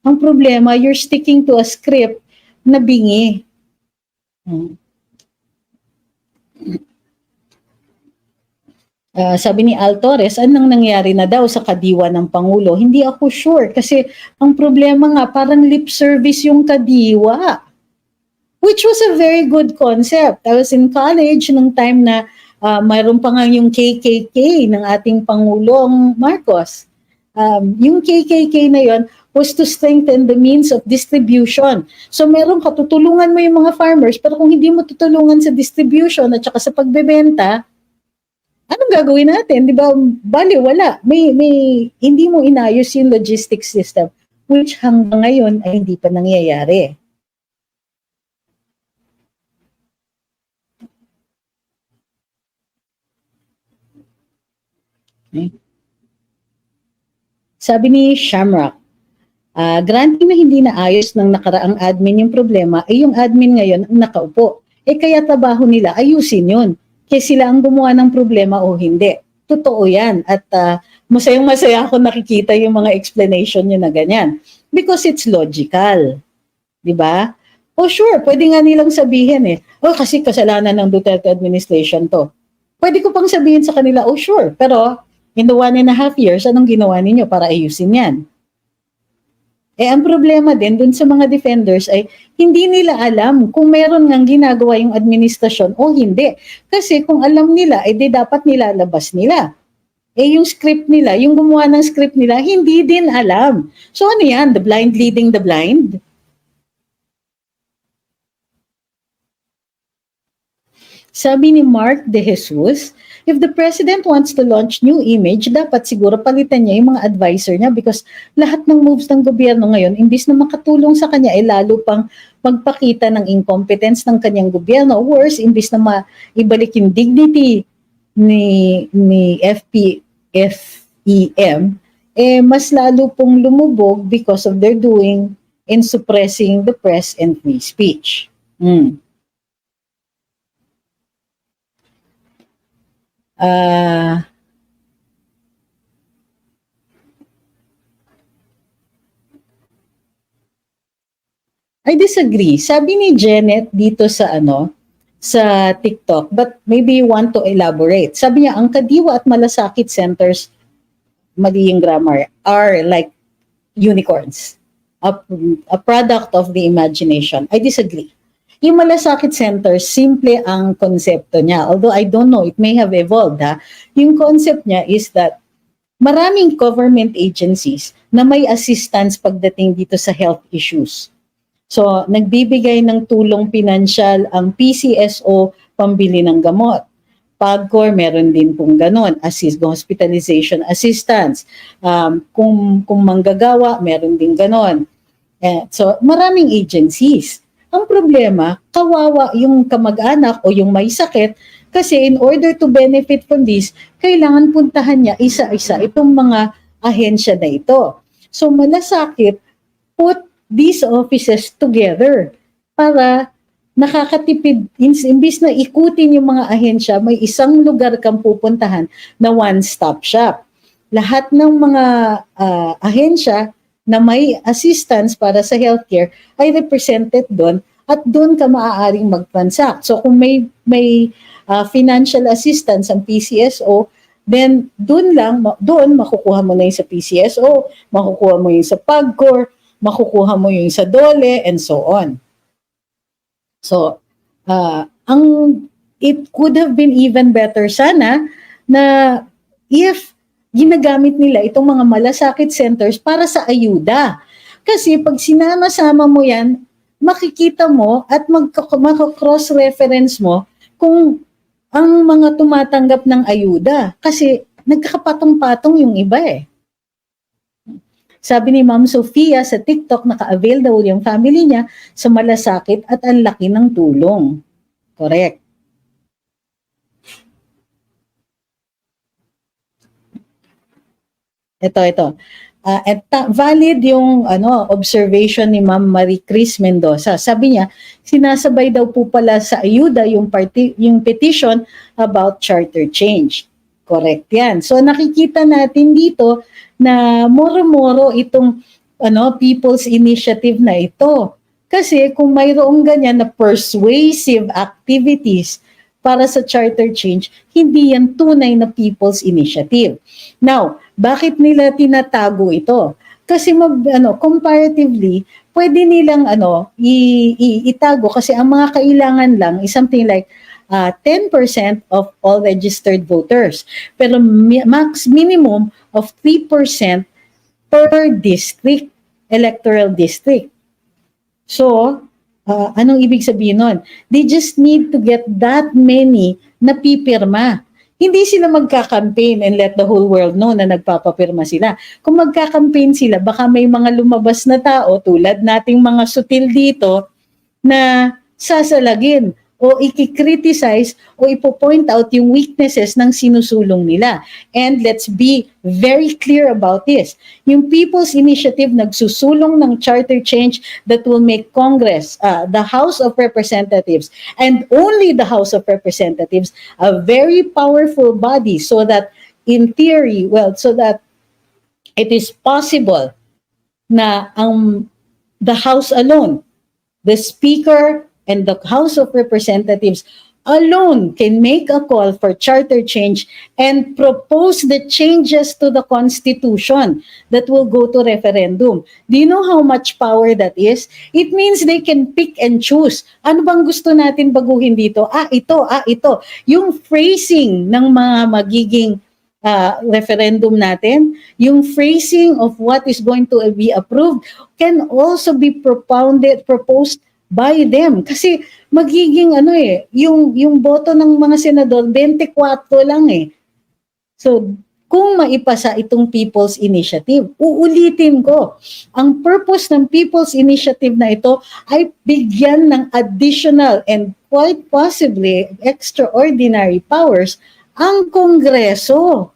Ang problema, you're sticking to a script na bingi. Sabi ni Al Torres, anong nangyari na daw sa kadiwa ng Pangulo? Hindi ako sure kasi ang problema nga parang lip service yung kadiwa. Which was a very good concept. I was in college nung time na mayroon pa nga yung KKK ng ating Pangulong Marcos. Yung KKK na yon was to strengthen the means of distribution. So meron ka, tutulungan mo yung mga farmers, pero kung hindi mo tutulungan sa distribution at saka sa pagbebenta, anong gagawin natin? Di ba? Bali, wala. Hindi mo inayos yung logistics system, which hanggang ngayon ay hindi pa nangyayari. Okay. Sabi ni Shamrock, granting na hindi naayos ng nakaraang admin yung problema, ay yung admin ngayon ang nakaupo. Kaya trabaho nila, ayusin yun. Kaya sila ang gumawa ng problema o hindi. Totoo yan. At masayang-masaya ako nakikita yung mga explanation nyo na ganyan. Because it's logical. Diba? Sure, pwede nga nilang sabihin kasi kasalanan ng Duterte administration to. Pwede ko pang sabihin sa kanila, sure, pero in the 1.5 years, anong ginawa ninyo para ayusin yan? Ang problema din dun sa mga defenders ay hindi nila alam kung meron ngang ginagawa yung administrasyon o hindi. Kasi kung alam nila, dapat nilalabas nila. Yung script nila, yung gumawa ng script nila, hindi din alam. So ano yan? The blind leading the blind? Sabi ni Mark De Jesus, if the president wants to launch new image, dapat siguro palitan niya yung mga advisor niya because lahat ng moves ng gobyerno ngayon, imbis na makatulong sa kanya, lalo pang magpakita ng incompetence ng kanyang gobyerno. Worse, imbis na ibalik yung dignity ni FEM, mas lalo pong lumubog because of their doing in suppressing the press and free speech. I disagree. Sabi ni Janet dito sa sa TikTok, but maybe you want to elaborate. Sabi niya, ang Kadiwa at Malasakit centers, mali yung grammar, are like unicorns. A product of the imagination. I disagree. Yung Malasakit Center, simple ang konsepto niya. Although I don't know, it may have evolved. Yung concept niya is that maraming government agencies na may assistance pagdating dito sa health issues. So, nagbibigay ng tulong pinansyal ang PCSO pambili ng gamot. PAGCOR, meron din pong ganon, hospitalization assistance. Kung manggagawa, meron din ganon. So, maraming agencies. Ang problema, kawawa yung kamag-anak o yung may sakit kasi in order to benefit from this, kailangan puntahan niya isa-isa itong mga ahensya na ito. So, Malasakit put these offices together para nakakatipid, imbis na ikutin yung mga ahensya, may isang lugar kang pupuntahan na one-stop shop. Lahat ng mga ahensya na may assistance para sa healthcare ay represented doon at doon ka maaaring mag-transact. So kung may financial assistance ang PCSO, then doon makukuha mo na yung sa PCSO, makukuha mo yung sa PAGCOR, makukuha mo yung sa DOLE, and so on. So, ang it could have been even better sana na if ginagamit nila itong mga malasakit centers para sa ayuda. Kasi pag sinama-sama mo yan, makikita mo at cross-reference mo kung ang mga tumatanggap ng ayuda. Kasi nagkakapatong-patong yung iba eh. Sabi ni Ma'am Sofia sa TikTok, naka-avail daw yung family niya sa malasakit at ang laki ng tulong. Correct. Ito. Valid yung observation ni Ma'am Marie Chris Mendoza. Sabi niya, sinasabay daw po pala sa ayuda yung petition about charter change. Correct yan. So nakikita natin dito na moro-moro itong people's initiative na ito. Kasi kung mayroong ganyan na persuasive activities para sa charter change, hindi yan tunay na people's initiative. Now, bakit nila tinatago ito? Kasi comparatively, pwede nilang itago kasi ang mga kailangan lang is something like 10% of all registered voters. Pero minimum of 3% per district, electoral district. So, anong ibig sabihin nun? They just need to get that many na pipirma. Hindi sila magka-campaign and let the whole world know na nagpapapirma sila. Kung magka-campaign sila, baka may mga lumabas na tao tulad nating mga sutil dito na sasalagin o i-criticize o ipo-point out yung weaknesses ng sinusulong nila. And let's be very clear about this. Yung People's Initiative nagsusulong ng charter change that will make Congress, the House of Representatives, and only the House of Representatives, a very powerful body so that in theory, so that it is possible na the House alone, the Speaker, and the House of Representatives alone can make a call for charter change and propose the changes to the Constitution that will go to referendum. Do you know how much power that is? It means they can pick and choose. Ano bang gusto natin baguhin dito? Ito. Yung phrasing ng mga magiging referendum natin, yung phrasing of what is going to be approved can also be proposed by them. Kasi magiging yung boto ng mga senador, 24 lang eh. So, kung maipasa itong People's Initiative, uulitin ko, ang purpose ng People's Initiative na ito ay bigyan ng additional and quite possibly extraordinary powers ang Kongreso,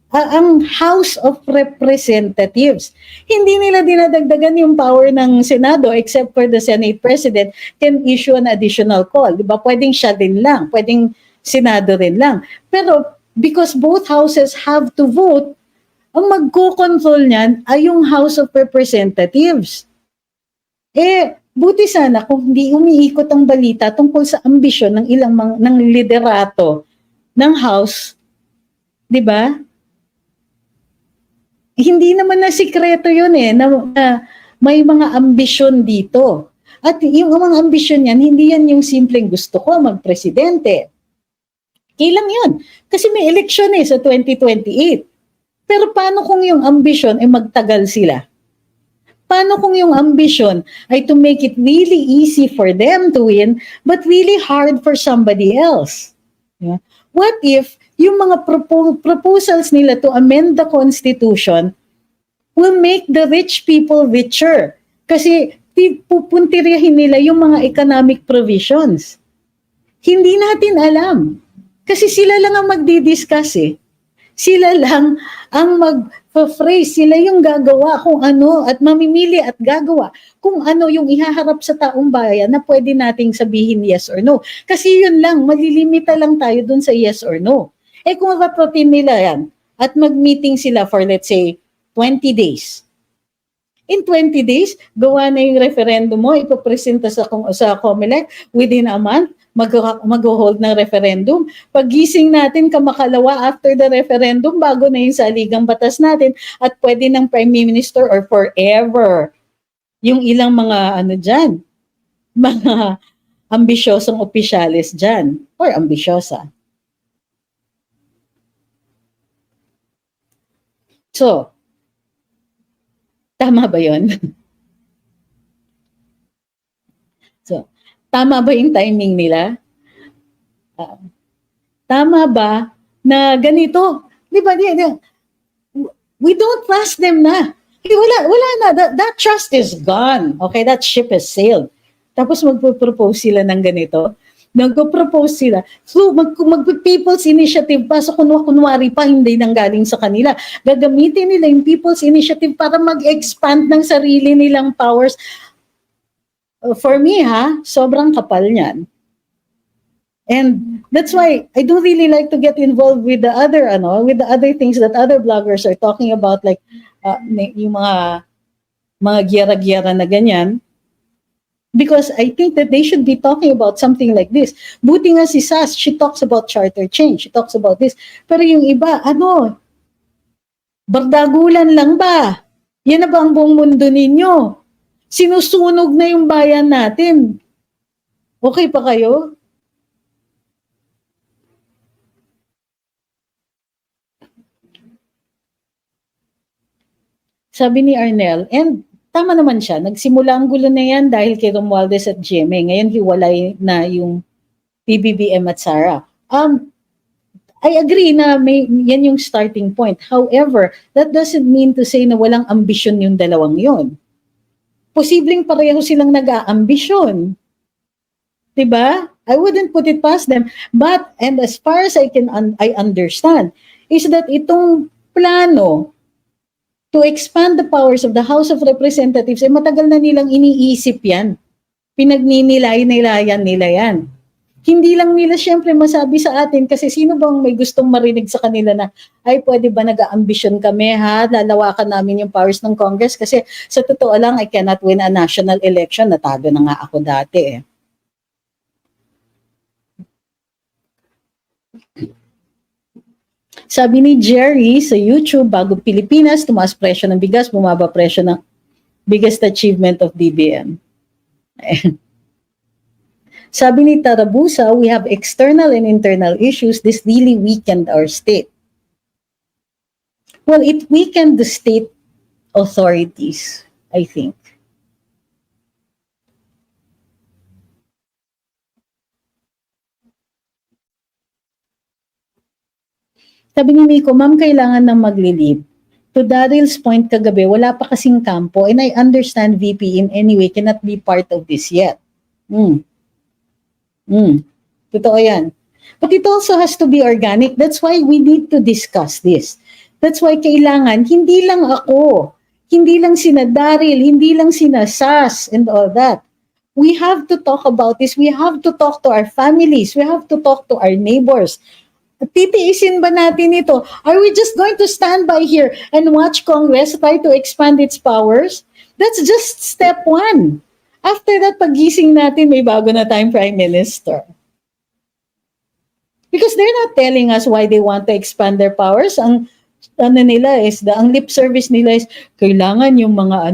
ang House of Representatives. Hindi nila dinadagdagan yung power ng Senado except for the Senate President can issue an additional call. Diba? Pwedeng siya din lang, pwedeng Senado rin lang. Pero because both houses have to vote, ang magko-control niyan ay yung House of Representatives. Buti sana kung hindi umiikot ang balita tungkol sa ambisyon ng ilang ng liderato ng House, di ba? Hindi naman na sikreto yun na may mga ambisyon dito. At yung mga ambisyon yan, hindi yan yung simpleng gusto ko magpresidente. Kailang yun. Kasi may eleksyon sa 2028. Pero paano kung yung ambisyon ay magtagal sila? Paano kung yung ambisyon ay to make it really easy for them to win, but really hard for somebody else? Yeah. What if yung mga proposals nila to amend the Constitution will make the rich people richer? Kasi pupuntiryahin nila yung mga economic provisions. Hindi natin alam. Kasi sila lang ang magdi-discuss Sila lang ang mag-phrase, sila yung gagawa kung ano at mamimili at gagawa kung ano yung ihaharap sa taong bayan na pwede nating sabihin yes or no. Kasi yun lang, malilimita lang tayo dun sa yes or no. Kung rapratin nila yan at mag-meeting sila for let's say 20 days. In 20 days, gawa na yung referendum mo, ipapresenta sa COMELEC within a month, mag-hold ng referendum. Paggising natin kamakalawa after the referendum, bago na yung saligang batas natin at pwede ng Prime Minister or forever. Yung ilang mga mga ambisyosong opisyalis dyan. or ambisyosa. So, tama ba yun? So, tama ba yung timing nila? Tama ba na ganito? Di ba? We don't trust them na. Wala na. That trust is gone. Okay, that ship has sailed. Tapos magpo-propose sila ng ganito. Nagpo-propose sila. So, mag-people's initiative pa. So, kunwari pa, hindi nanggaling sa kanila. Gagamitin nila yung people's initiative para mag-expand ng sarili nilang powers. For me, sobrang kapal niyan. And that's why I don't really like to get involved with the other things that other bloggers are talking about, like yung mga gyera-gyera na ganyan. Because I think that they should be talking about something like this. Buti nga si Sas, she talks about charter change, she talks about this. Pero yung iba, bardagulan lang ba? Yan na ba ang buong mundo ninyo? Sinusunog na yung bayan natin. Okay pa kayo? Sabi ni Arnel, and tama naman siya, nagsimula ang gulo na yan dahil kay Romualdez at GMA. Ngayon hiwalay na yung PBBM at Sara. I agree na yan yung starting point. However, that doesn't mean to say na walang ambisyon yung dalawang yon. Posibleng pareho silang nag-aambisyon. Diba? I wouldn't put it past them. But, and as far as I understand, is that itong plano to expand the powers of the House of Representatives, matagal na nilang iniisip yan. Pinagninilayan nila yan. Hindi lang nila siyempre masabi sa atin, kasi sino bang may gustong marinig sa kanila na, ay pwede ba nag-aambisyon kami lalawakan namin yung powers ng Congress, kasi sa totoo lang, I cannot win a national election, natalo na nga ako dati Sabi ni Jerry sa YouTube, Bagong Pilipinas, tumaas presyo ng bigas, bumaba presyo ng biggest achievement of DBM. Sabi ni Tarabusa, we have external and internal issues. This really weakened our state. Well, it weakened the state authorities, I think. Sabi ni Miko, ma'am, kailangan nang maglilib. To Daryl's point kagabi, wala pa kasing kampo, and I understand VP in any way cannot be part of this yet. Totoo yan. But it also has to be organic. That's why we need to discuss this. That's why kailangan, hindi lang ako, hindi lang sina Daryl, hindi lang sina Sas and all that. We have to talk about this. We have to talk to our families. We have to talk to our neighbors. Titiisin ba natin ito? Are we just going to stand by here and watch Congress try to expand its powers? That's just step one. After that, pagising natin, may bago na tayong Prime Minister. Because they're not telling us why they want to expand their powers. Ang lip service nila is, kailangan yung mga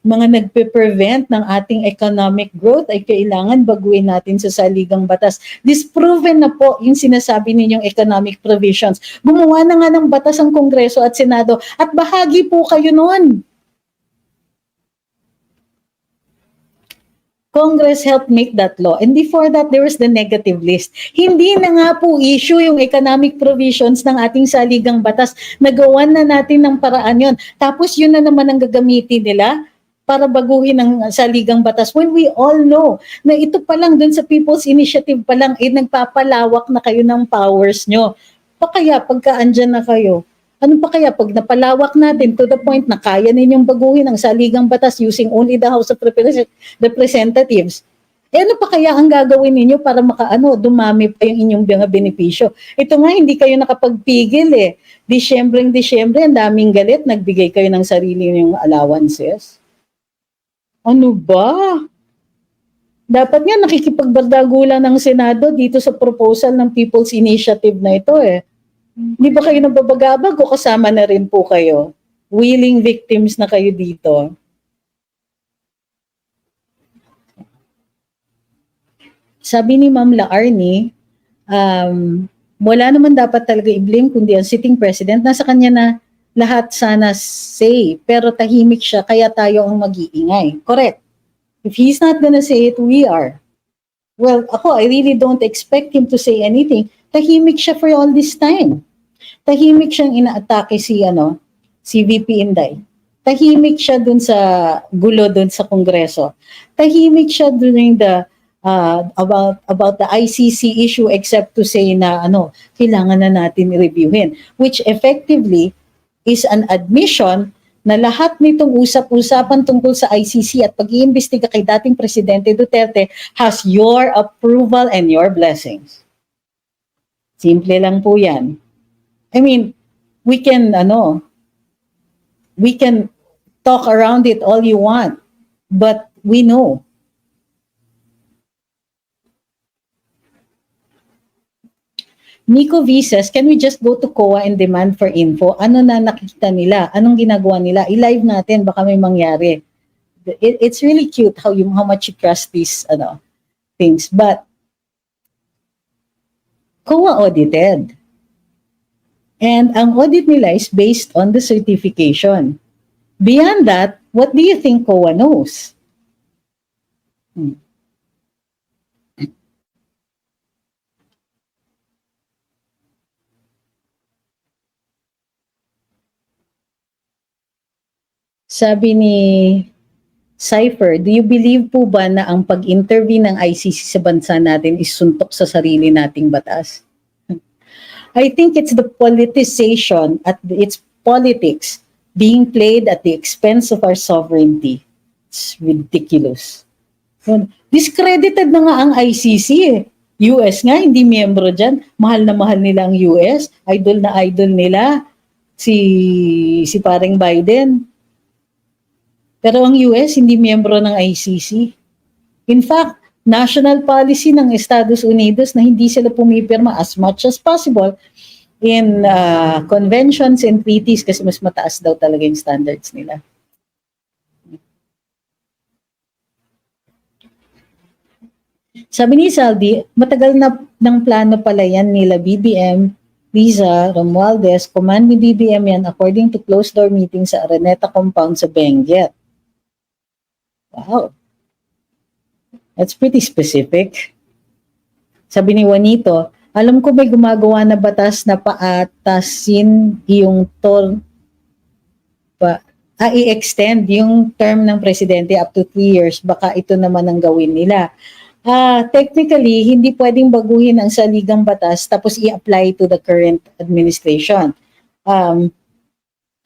nagpe-prevent ng ating economic growth ay kailangan baguhin natin sa saligang batas. Disproven na po yung sinasabi ninyong economic provisions. Gumawa na nga ng batas ang Kongreso at Senado at bahagi po kayo noon. Congress helped make that law. And before that, there was the negative list. Hindi na nga po issue yung economic provisions ng ating saligang batas. Nagawan na natin ng paraan yon. Tapos yun na naman ang gagamitin nila para baguhin ang saligang batas. When we all know na ito pa lang dun sa People's Initiative pa lang, nagpapalawak na kayo ng powers nyo. Pa kaya pagka andyan na kayo, ano pa kaya pag napalawak natin to the point na kaya ninyong baguhin ang saligang batas using only the House of Representatives? Ano pa kaya ang gagawin ninyo para dumami pa yung inyong mga benepisyo? Ito nga, hindi kayo nakapagpigil Disyembre, ang daming galit, nagbigay kayo ng sarili ninyong allowances. Ano ba? Dapat nga nakikipagbardagulan ng Senado dito sa proposal ng People's Initiative na ito Di ba kayo nababagabag o kasama na rin po kayo? Willing victims na kayo dito. Sabi ni Ma'am Laarni, Wala naman dapat talaga i-blame kundi ang sitting president. Nasa kanya na lahat sana say, pero tahimik siya kaya tayo ang mag-iingay. Correct. If he's not gonna say it, we are. Well, I really don't expect him to say anything. Tahimik siya for all this time. Tahimik siyang inaatake si VP Inday. Tahimik siya dun sa gulo dun sa Kongreso. Tahimik siya during the about the ICC issue except to say na kailangan na natin i-reviewin, which effectively is an admission na lahat nitong usap-usapan tungkol sa ICC at pag-iimbestiga kay dating Presidente Duterte has your approval and your blessings. Simple lang po yan. I mean, we can talk around it all you want, but we know. Nico V says, can we just go to COA and demand for info? Ano na nakita nila? Anong ginagawa nila? I-live natin, baka may mangyari. It's really cute how much you trust these things. But COA audited. And ang audit nila is based on the certification. Beyond that, what do you think COA knows? Sabi ni Cypher, do you believe po ba na ang pag-intervene ng ICC sa bansa natin is suntok sa sarili nating batas? I think it's the politicization it's politics being played at the expense of our sovereignty. It's ridiculous. Discredited na nga ang ICC eh. US nga, hindi miyembro dyan. Mahal na mahal nila ang US. Idol na idol nila si paring Biden. Pero ang US hindi miyembro ng ICC. In fact, national policy ng Estados Unidos na hindi sila pumipirma as much as possible in conventions and treaties kasi mas mataas daw talaga yung standards nila. Sabi ni Saldi, matagal na ng plano pala yan nila BBM, Liza, Romualdez, command ni BBM yan according to closed-door meeting sa Araneta compound sa Benguet. Wow. That's pretty specific. Sabi ni Juanito, alam ko may gumagawa na batas na paatasin yung i-extend yung term ng presidente up to 3 years. Baka ito naman ang gawin nila. Technically, hindi pwedeng baguhin ang saligang batas tapos i-apply to the current administration.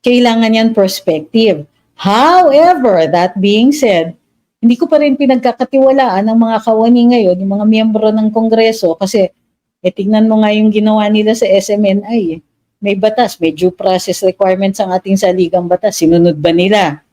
Kailangan yan prospective. However, that being said, hindi ko pa rin pinagkakatiwalaan ng mga kawani ngayon, yung mga miyembro ng Kongreso, kasi tingnan mo nga yung ginawa nila sa SMNI. May batas, may due process requirements ang ating saligang batas. Sinunod ba nila?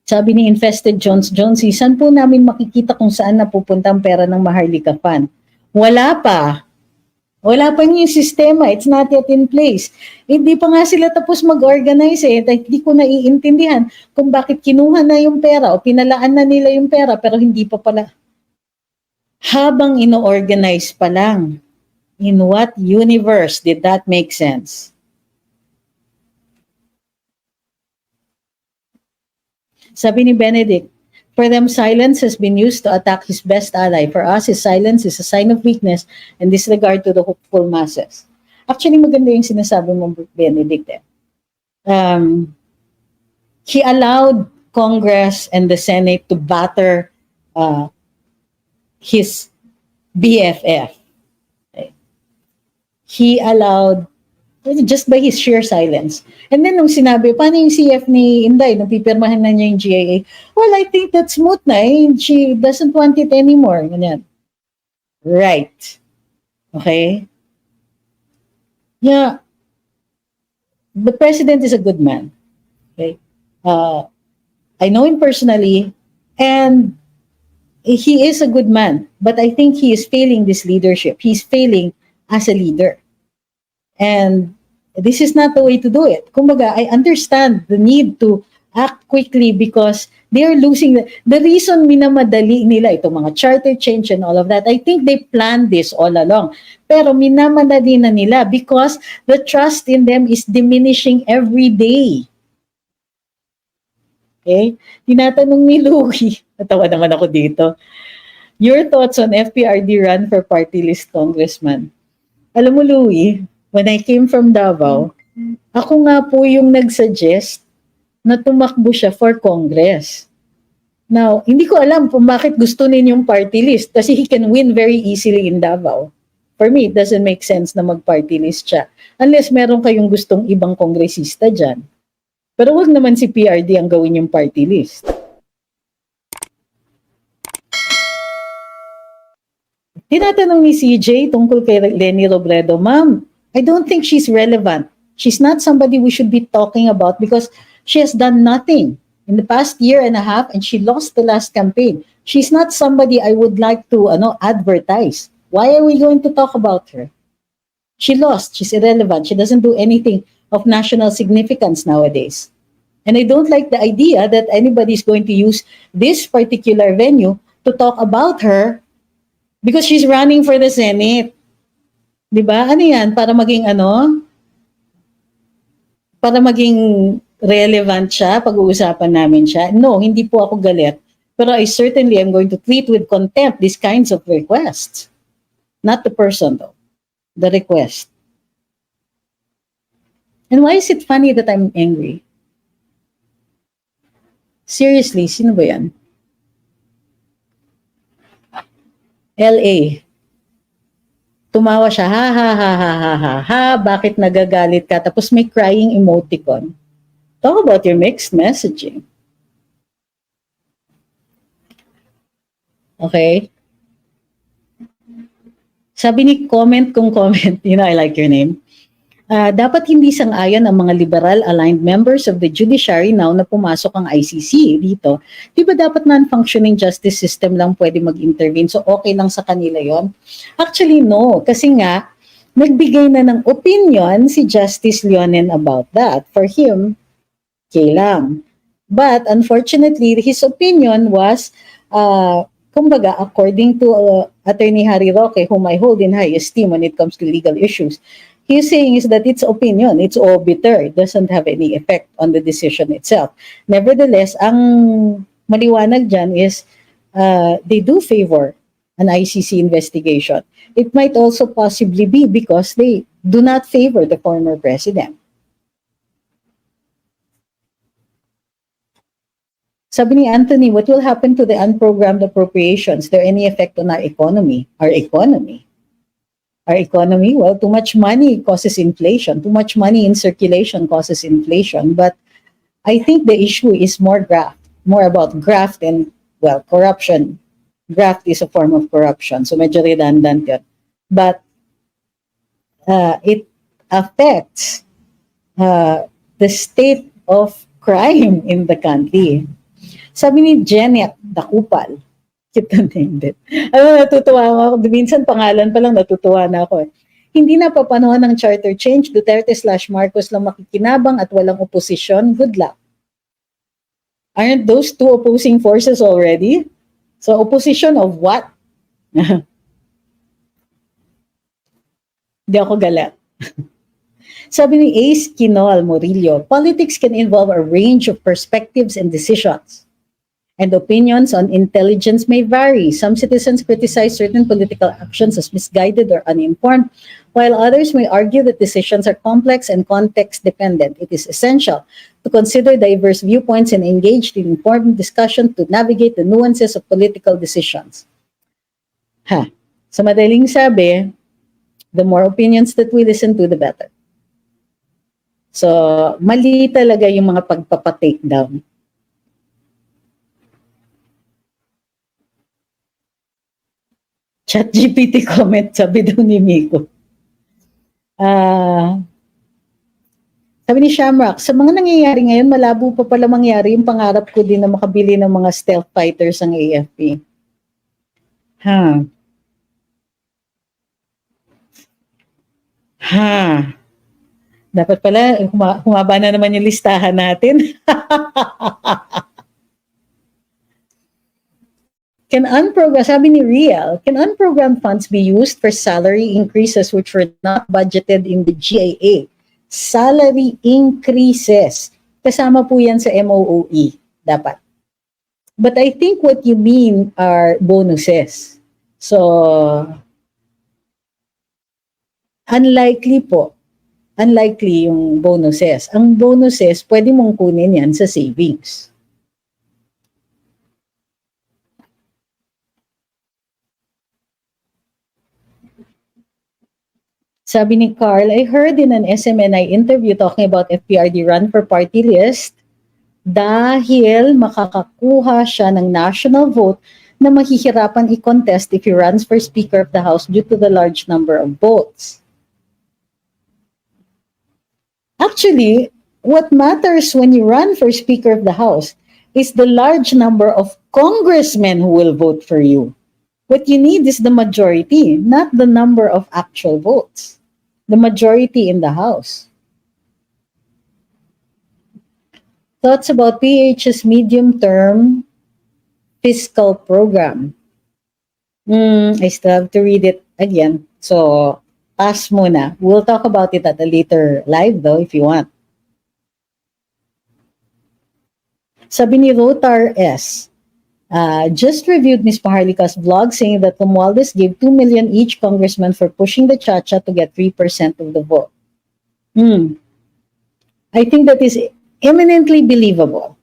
Sabi ni Infested Jonesy, saan po namin makikita kung saan napupunta ang pera ng Maharlika Fund? Wala pa. Wala pa yung sistema. It's not yet in place. Hindi pa nga sila tapos mag-organize eh. Hindi ko naiintindihan kung bakit kinuha na yung pera o pinalaan na nila yung pera pero hindi pa pala. Habang ino-organize pa lang. In what universe did that make sense? Sabi ni Benedict, for them, silence has been used to attack his best ally. For us, his silence is a sign of weakness and disregard to the hopeful masses. Actually, maganda yung sinasabi mo, Benedict. He allowed Congress and the Senate to batter his BFF. He allowed just by his sheer silence. And then nung sinabi, paano yung CF ni Inday, nung pipirmahan na niya yung GIA? Well, I think that's moot na eh. She doesn't want it anymore. Ganyan. Right. Okay? Yeah. The president is a good man. Okay? I know him personally, and he is a good man. But I think he is failing this leadership. He's failing as a leader. And this is not the way to do it. Kumbaga, I understand the need to act quickly because they are losing the reason minamadali nila itong mga charter change and all of that. I think they planned this all along. Pero minamadali na nila because the trust in them is diminishing every day. Okay? Tinatanong ni Louie, natawa naman ako dito, your thoughts on FPRD run for party list congressman? Alam mo, Louie, when I came from Davao, ako nga po yung nag-suggest na tumakbo siya for Congress. Now, hindi ko alam kung bakit gusto ninyong party list kasi he can win very easily in Davao. For me, it doesn't make sense na mag-party list siya. Unless meron kayong gustong ibang kongresista dyan. Pero wag naman si PRD ang gawin yung party list. Tinatanong ni CJ tungkol kay Leni Robredo, Ma'am, I don't think she's relevant. She's not somebody we should be talking about because she has done nothing in the past year and a half and she lost the last campaign. She's not somebody I would like to advertise. Why are we going to talk about her? She lost. She's irrelevant. She doesn't do anything of national significance nowadays. And I don't like the idea that anybody is going to use this particular venue to talk about her because she's running for the Senate. Diba? Ano yan? Para maging Para maging relevant siya, pag-uusapan namin siya. No, hindi po ako galit. Pero I certainly am going to treat with contempt these kinds of requests. Not the person though. The request. And why is it funny that I'm angry? Seriously, sino ba yan? LA. Tumawa siya, ha ha ha ha ha ha ha, bakit nagagalit ka? Tapos may crying emoticon. Talk about your mixed messaging. Okay? Sabi ni comment kung comment, you know I like your name. Dapat hindi sang-ayon ang mga liberal-aligned members of the judiciary now na pumasok ang ICC dito. Di ba dapat non-functioning justice system lang pwede mag-intervene? So okay lang sa kanila yon? Actually, no. Kasi nga, nagbigay na ng opinion si Justice Leonen about that. For him, okay lang. But unfortunately, his opinion was, kumbaga, according to Attorney Harry Roque, whom I hold in high esteem when it comes to legal issues, he's saying is that it's opinion, it's obiter, it doesn't have any effect on the decision itself. Nevertheless, ang maliwanag dyan is they do favor an ICC investigation. It might also possibly be because they do not favor the former president. Sabi ni Anthony, what will happen to the unprogrammed appropriations? Is there any effect on our economy? Our economy? Our economy, well, too much money causes inflation. Too much money in circulation causes inflation. But I think the issue is more about graft and, well, corruption. Graft is a form of corruption. So medyo redundant yun. But it affects the state of crime in the country. Sabi ni Janet Dakupal, cute na name din. Natutuwa ako. Minsan pangalan pa lang natutuwa na ako. Hindi na papanahon ng charter change. Duterte/Marcos lang makikinabang at walang oposisyon. Good luck. Aren't those two opposing forces already? So opposition of what? Hindi ako galat. Sabi ni Ace Quinol Murillo, politics can involve a range of perspectives and decisions. And opinions on intelligence may vary. Some citizens criticize certain political actions as misguided or uninformed, while others may argue that decisions are complex and context-dependent. It is essential to consider diverse viewpoints and engage in informed discussion to navigate the nuances of political decisions. Sa madaling sabi, the more opinions that we listen to, the better. So, mali talaga yung mga pagpapatake down. ChatGPT comment, sabi daw ni Miko. Sabi ni Shamrock, sa mga nangyayari ngayon, malabo pa pala mangyari yung pangarap ko din na makabili ng mga stealth fighters ang AFP. Dapat pala, humaba na naman yung listahan natin. Sabi ni Riel, can unprogrammed funds be used for salary increases which were not budgeted in the GAA? Salary increases. Kasama po yan sa MOOE, dapat. But I think what you mean are bonuses. So, unlikely po. Unlikely yung bonuses. Ang bonuses, pwede mong kunin yan sa savings. Sabi ni Carl, I heard in an SMNI interview talking about FPRD run for party list dahil makakakuha siya ng national vote na mahihirapan i-contest if he runs for Speaker of the House due to the large number of votes. Actually, what matters when you run for Speaker of the House is the large number of congressmen who will vote for you. What you need is the majority, not the number of actual votes. The majority in the House. Thoughts about PH's medium-term fiscal program. I still have to read it again. So, pass muna. We'll talk about it at a later live though, if you want. Sabi ni Rotar S., just reviewed Ms. Maharlika's vlog saying that Romualdez gave 2 million each congressman for pushing the Chacha to get 3% of the vote. I think that is eminently believable.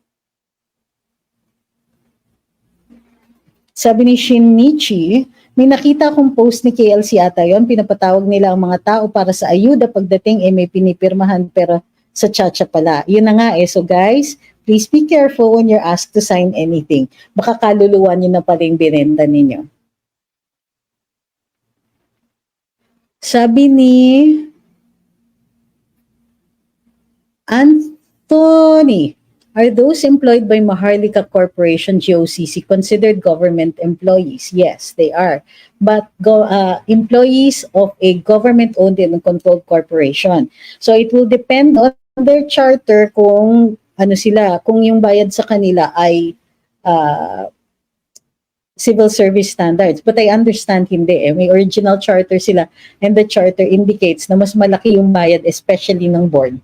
Sabi ni Shinichi, may nakita akong post ni KLC ata yun, pinapatawag nila ang mga tao para sa ayuda pagdating may pinipirmahan pero sa Chacha pala. Yun na nga So guys, please be careful when you're asked to sign anything. Baka kaluluwan nyo na pala yung binenta ninyo. Sabi ni Anthony, are those employed by Maharlika Corporation, GOCC, considered government employees? Yes, they are. But employees of a government-owned and controlled corporation. So it will depend on their charter kung kung yung bayad sa kanila ay civil service standards. But I understand hindi May original charter sila and the charter indicates na mas malaki yung bayad especially ng board.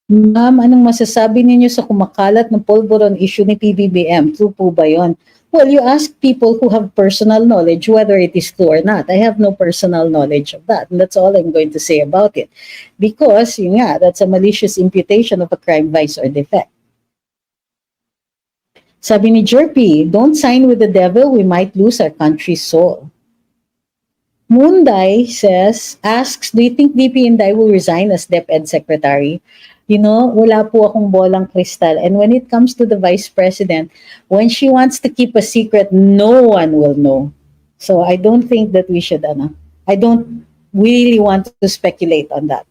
Ma'am, anong masasabi ninyo sa kumakalat ng polvoron issue ni PBBM? True po ba yun? Well, you ask people who have personal knowledge whether it is true or not. I have no personal knowledge of that. And that's all I'm going to say about it. Because, that's a malicious imputation of a crime, vice, or defect. Sabi ni Jerpy, don't sign with the devil, we might lose our country's soul. Moonday asks, do you think VP Inday will resign as DepEd Secretary? Wala po akong bolang kristal. And when it comes to the Vice President, when she wants to keep a secret, no one will know. So I don't think that we should, I don't really want to speculate on that.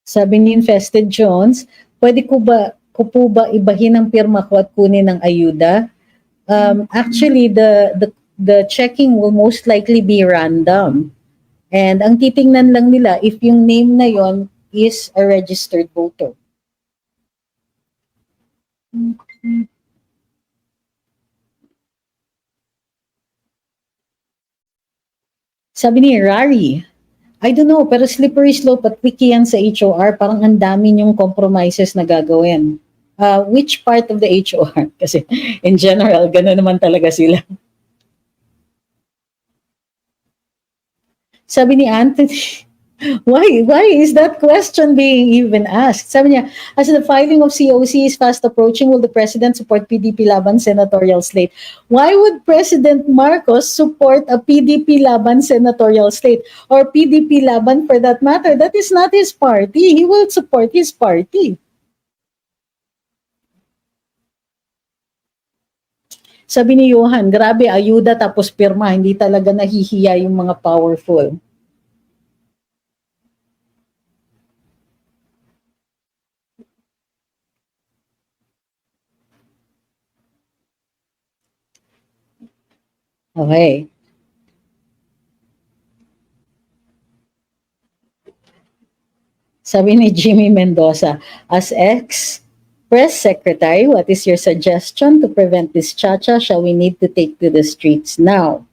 Sabi ni Infested Jones, pwede ko po ba ibahin ang pirma ko at kunin ng ayuda? Actually, the checking will most likely be random. And ang titingnan lang nila if yung name na yon is a registered voter. Sabi ni Rari, I don't know, pero slippery slope at tricky yan sa HOR. Parang ang dami niyong compromises na gagawin. Which part of the HOR? Kasi in general, gano'n naman talaga sila. Sabi ni Anthony, why is that question being even asked? Sabi niya, as the filing of COC is fast approaching, will the President support PDP Laban senatorial slate? Why would President Marcos support a PDP Laban senatorial slate? Or PDP Laban for that matter? That is not his party. He will support his party. Sabi ni Johan, grabe, ayuda tapos pirma, hindi talaga nahihiya yung mga powerful. Okay. Sabi ni Jimmy Mendoza, as ex-press secretary, what is your suggestion to prevent this cha-cha? Shall we need to take to the streets now?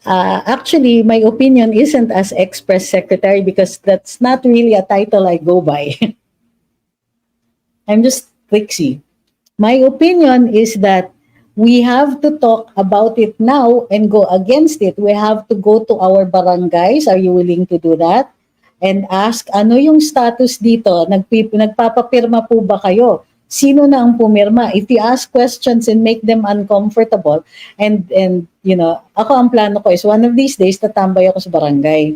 Actually, my opinion isn't as ex-press secretary because that's not really a title I go by. I'm just Trixie. My opinion is that we have to talk about it now and go against it. We have to go to our barangays. Are you willing to do that? And ask, ano yung status dito? Nagpapapirma po ba kayo? Sino na ang pumirma? If you ask questions and make them uncomfortable, and ako ang plano ko is one of these days, tatambay ako sa barangay.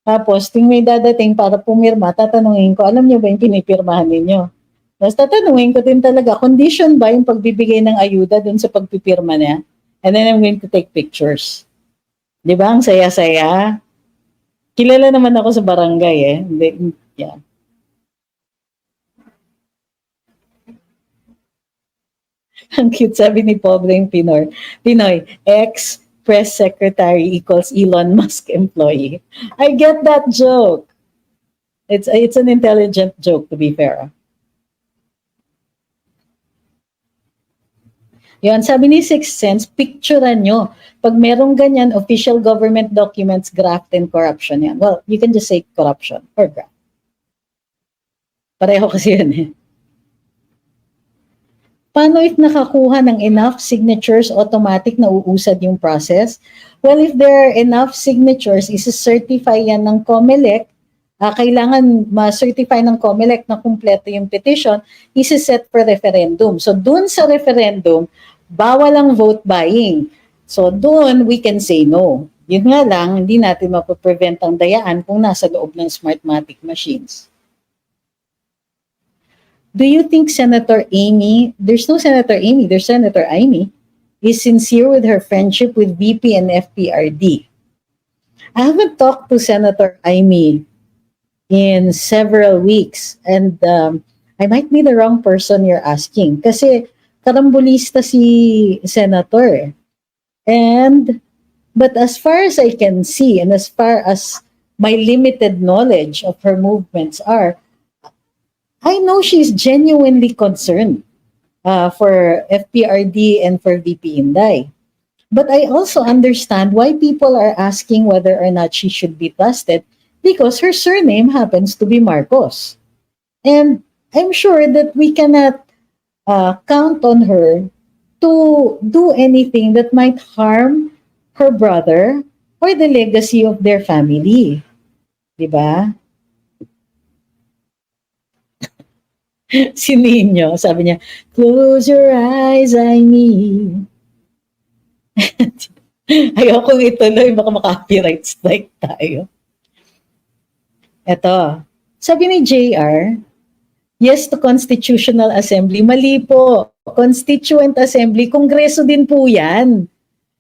Tapos, ting may dadating para pumirma, tatanungin ko, alam niyo ba yung pinipirmahan ninyo? Tapos tatanungin ko din talaga, condition ba yung pagbibigay ng ayuda dun sa pagpipirma niya? And then I'm going to take pictures. Di ba? Ang saya-saya. Kilala naman ako sa barangay eh. Yeah. Ang cute, sabi ni Pobreng Pinoy, ex-press secretary equals Elon Musk employee. I get that joke. It's an intelligent joke, to be fair. Yun, sabi ni Sixth Sense, picturean nyo. Pag merong ganyan, official government documents, graft and corruption yan. Well, you can just say corruption or graft. Pareho kasi yun eh. Paano if nakakuha ng enough signatures, automatic na uusad yung process? Well, if there are enough signatures, isi-certify yan ng COMELEC. Kailangan ma-certify ng COMELEC na kumpleto yung petition, isi-set for referendum. So, dun sa referendum, bawal ang vote buying. So, dun we can say no. Yun nga lang, hindi natin mapaprevent ang dayaan kung nasa loob ng Smartmatic machines. Do you think Senator Amy, there's no Senator Amy, there's Senator Amy, is sincere with her friendship with VP and FPRD? I haven't talked to Senator Amy in several weeks, and I might be the wrong person you're asking kasi karambulista si Senator. But as far as I can see, and as far as my limited knowledge of her movements are, I know she's genuinely concerned for FPRD and for VP Inday. But I also understand why people are asking whether or not she should be trusted because her surname happens to be Marcos. And I'm sure that we cannot count on her to do anything that might harm her brother or the legacy of their family. Diba? Si Nino, sabi niya, close your eyes, I need. Ayokong ituloy, baka maka-copyright strike tayo. Eto, sabi ni JR, yes to Constitutional Assembly. Mali po, Constituent Assembly, Kongreso din po yan.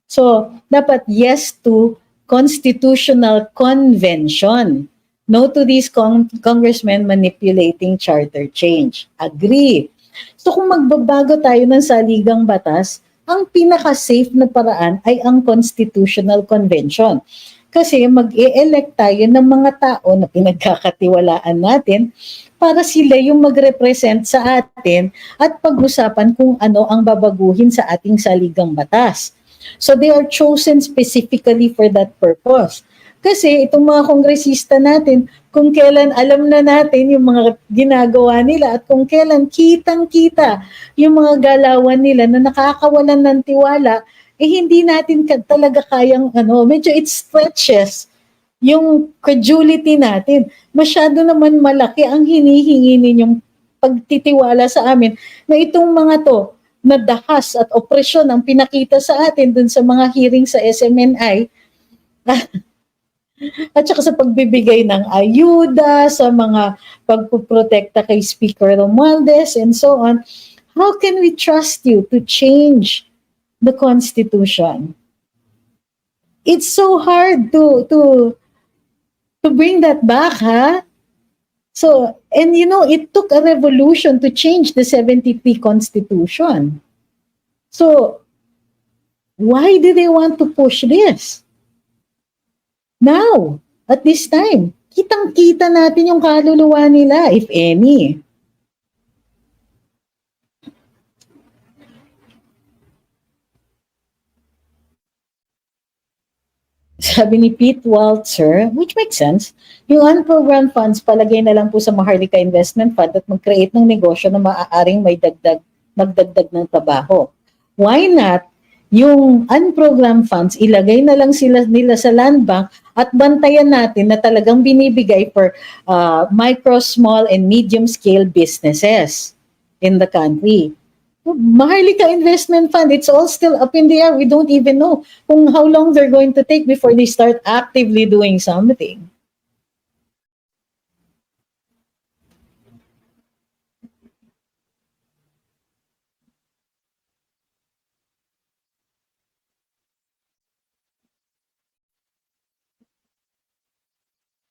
So, dapat yes to Constitutional Convention. No to these congressmen manipulating charter change. Agree. So kung magbabago tayo ng saligang batas, ang pinaka-safe na paraan ay ang Constitutional Convention. Kasi mag-e-elect tayo ng mga tao na pinagkakatiwalaan natin para sila yung mag-represent sa atin at pag-usapan kung ano ang babaguhin sa ating saligang batas. So they are chosen specifically for that purpose. Kasi itong mga kongresista natin, kung kailan alam na natin yung mga ginagawa nila at kung kailan kitang-kita yung mga galawan nila na nakakawalan ng tiwala, hindi natin talaga kayang, medyo it stretches yung credulity natin. Masyado naman malaki ang hinihingi ninyong pagtitiwala sa amin na itong mga to na dahas at opresyon ang pinakita sa atin dun sa mga hearing sa SMNI, at saka sa pagbibigay ng ayuda, sa mga pagpuprotekta kay Speaker Romualdez and so on, how can we trust you to change the Constitution? It's so hard to bring that back, ha? So, and it took a revolution to change the 73 Constitution. So, why do they want to push this? Now, at this time, kitang-kita natin yung kaluluwa nila, if any. Sabi ni Pete Waltzer, which makes sense, yung unprogrammed funds palagay na lang po sa Maharlika Investment Fund at mag-create ng negosyo na maaaring magdagdag ng trabaho. Why not yung unprogrammed funds, ilagay na lang nila sa land bank at bantayan natin na talagang binibigay for micro, small, and medium-scale businesses in the country. Maharlika Investment Fund, it's all still up in the air. We don't even know kung how long they're going to take before they start actively doing something.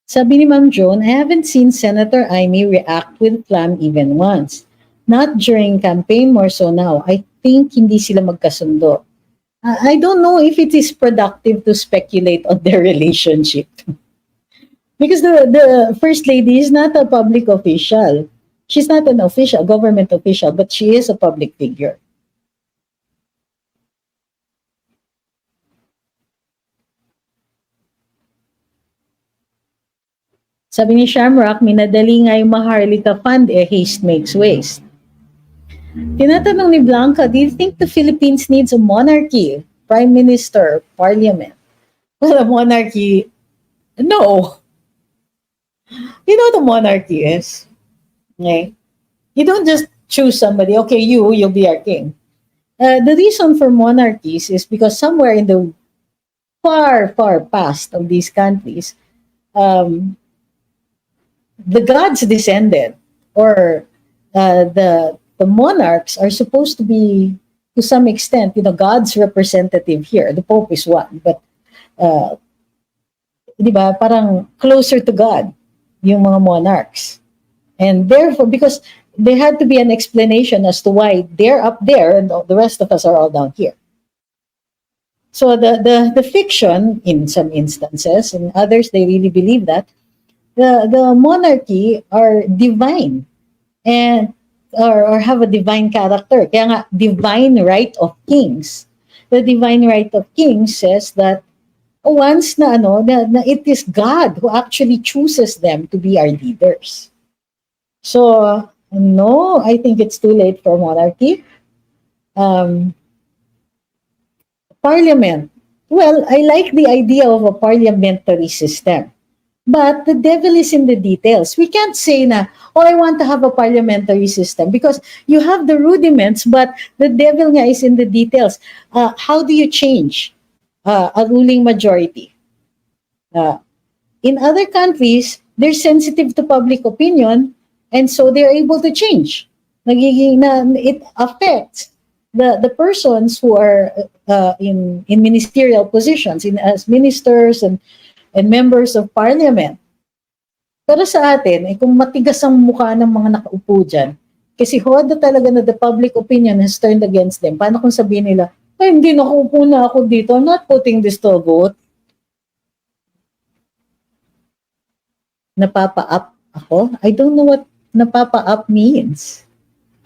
Sabi ni Ma'am Joan, I haven't seen Senator Amy react with phlegm even once. Not during campaign, more so now. I think hindi sila magkasundo. I don't know if it is productive to speculate on their relationship. Because the First Lady is not a public official. She's not an official, government official, but she is a public figure. Sabi ni Shamrock, minadali nga yung Maharlika Fund, haste makes waste. Tinatanong ni Blanca, do you think the Philippines needs a monarchy, prime minister, parliament? Well, a monarchy, no. You know what a monarchy is? Okay? You don't just choose somebody, okay, you'll be our king. The reason for monarchies is because somewhere in the far, far past of these countries, the gods descended, or the monarchs are supposed to be, to some extent, God's representative here. The Pope is one, but di ba, parang closer to God yung mga monarchs. And therefore, because there had to be an explanation as to why they're up there and the rest of us are all down here. So the fiction, in some instances, in others, they really believe that the monarchy are divine and or have a divine character. Kaya nga, divine right of kings. The divine right of kings says that once na it is God who actually chooses them to be our leaders. So no, I think it's too late for monarchy. Parliament. Well, I like the idea of a parliamentary system. But the devil is in the details. We can't say na, I want to have a parliamentary system, because you have the rudiments, but the devil nga is in the details. How do you change a ruling majority? In other countries, they're sensitive to public opinion, and so they're able to change. It affects the persons who are in ministerial positions, as ministers and members of parliament. Pero sa atin, kung matigas ang mukha ng mga nakaupo dyan, kasi hoda talaga na the public opinion has turned against them, paano kung sabihin nila, hindi nakaupo na ako dito, I'm not putting this to a vote. Napapa-up ako? I don't know what napapa-up means.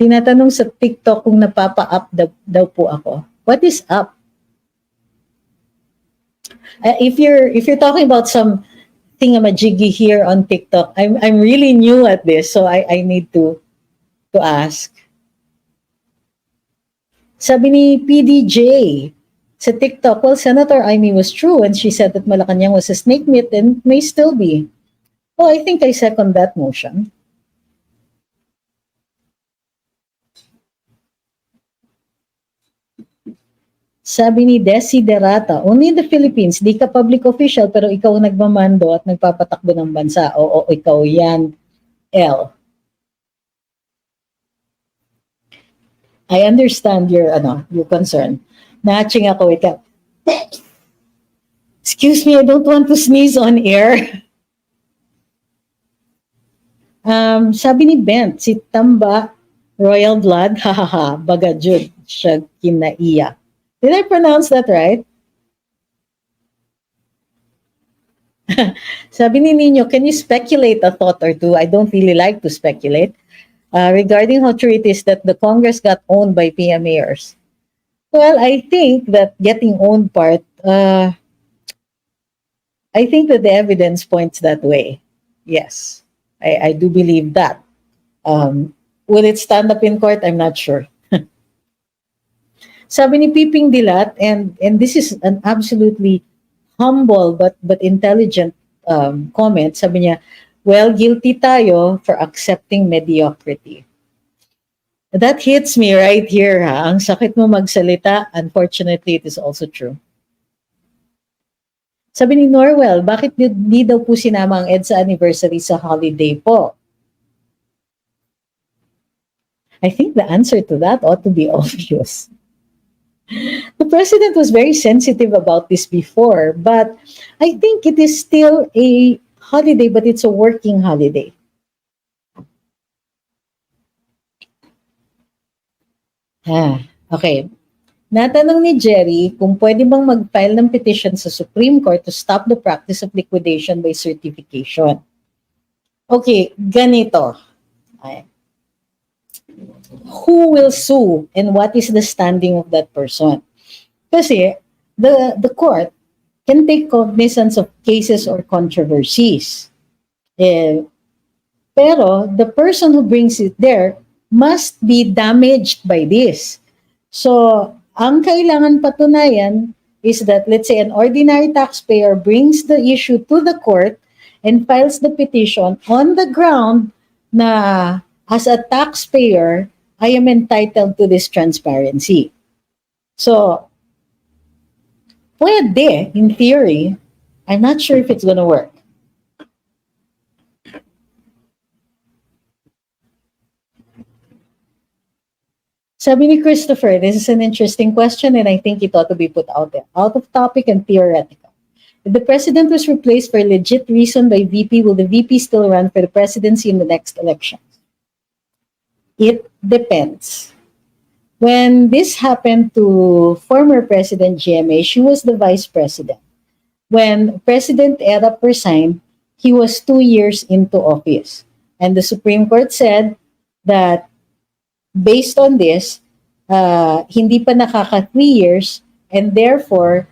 Tinatanong sa TikTok kung napapa-up daw po ako. What is up? If you're talking about some thingamajiggy here on TikTok, I'm really new at this, so I need to ask. Sabi ni PDJ sa TikTok, well, Senator Amy was true when she said that Malacanang was a snake pit and may still be. Oh, I think I second that motion. Sabi ni Desiderata, only in the Philippines, di ka public official pero ikaw nagmamando at nagpapatakbo ng bansa. Oo, ikaw yan, L. I understand your concern. Natching ako, ikaw. Excuse me, I don't want to sneeze on air. Sabi ni Bent, si Tamba, Royal Blood, hahaha, baga siya kinaiyak. Did I pronounce that right? Sabi ni Nino, can you speculate a thought or two? I don't really like to speculate. Regarding how true it is that the Congress got owned by PMAers. Well, I think that getting owned part, I think that the evidence points that way. Yes, I do believe that. Will it stand up in court? I'm not sure. Sabi ni Piping Dilat, and this is an absolutely humble but intelligent comment. Sabi niya, well, guilty tayo for accepting mediocrity. That hits me right here, ha? Ang sakit mo magsalita. Unfortunately, it is also true. Sabi ni Norwell, bakit di daw po sinama ang EDSA anniversary sa holiday po? I think the answer to that ought to be obvious. The president was very sensitive about this before, but I think it is still a holiday, but it's a working holiday. Okay. Natanong ni Jerry kung pwede bang mag-file ng petition sa Supreme Court to stop the practice of liquidation by certification. Okay, ganito. Okay. Who will sue and what is the standing of that person? Kasi the court can take cognizance of cases or controversies. Pero the person who brings it there must be damaged by this. So, ang kailangan patunayan is that, let's say, an ordinary taxpayer brings the issue to the court and files the petition on the ground na as a taxpayer, I am entitled to this transparency. So, pwede, in theory. I'm not sure if it's gonna work. Sabi ni Christopher, this is an interesting question and I think it ought to be put out there. Out of topic and theoretical. If the president was replaced for a legit reason by VP, will the VP still run for the presidency in the next election? It depends. When this happened to former President GMA, she was the vice president. When President Erap resigned, he was 2 years into office. And the Supreme Court said that based on this, hindi pa nakaka 3 years and therefore,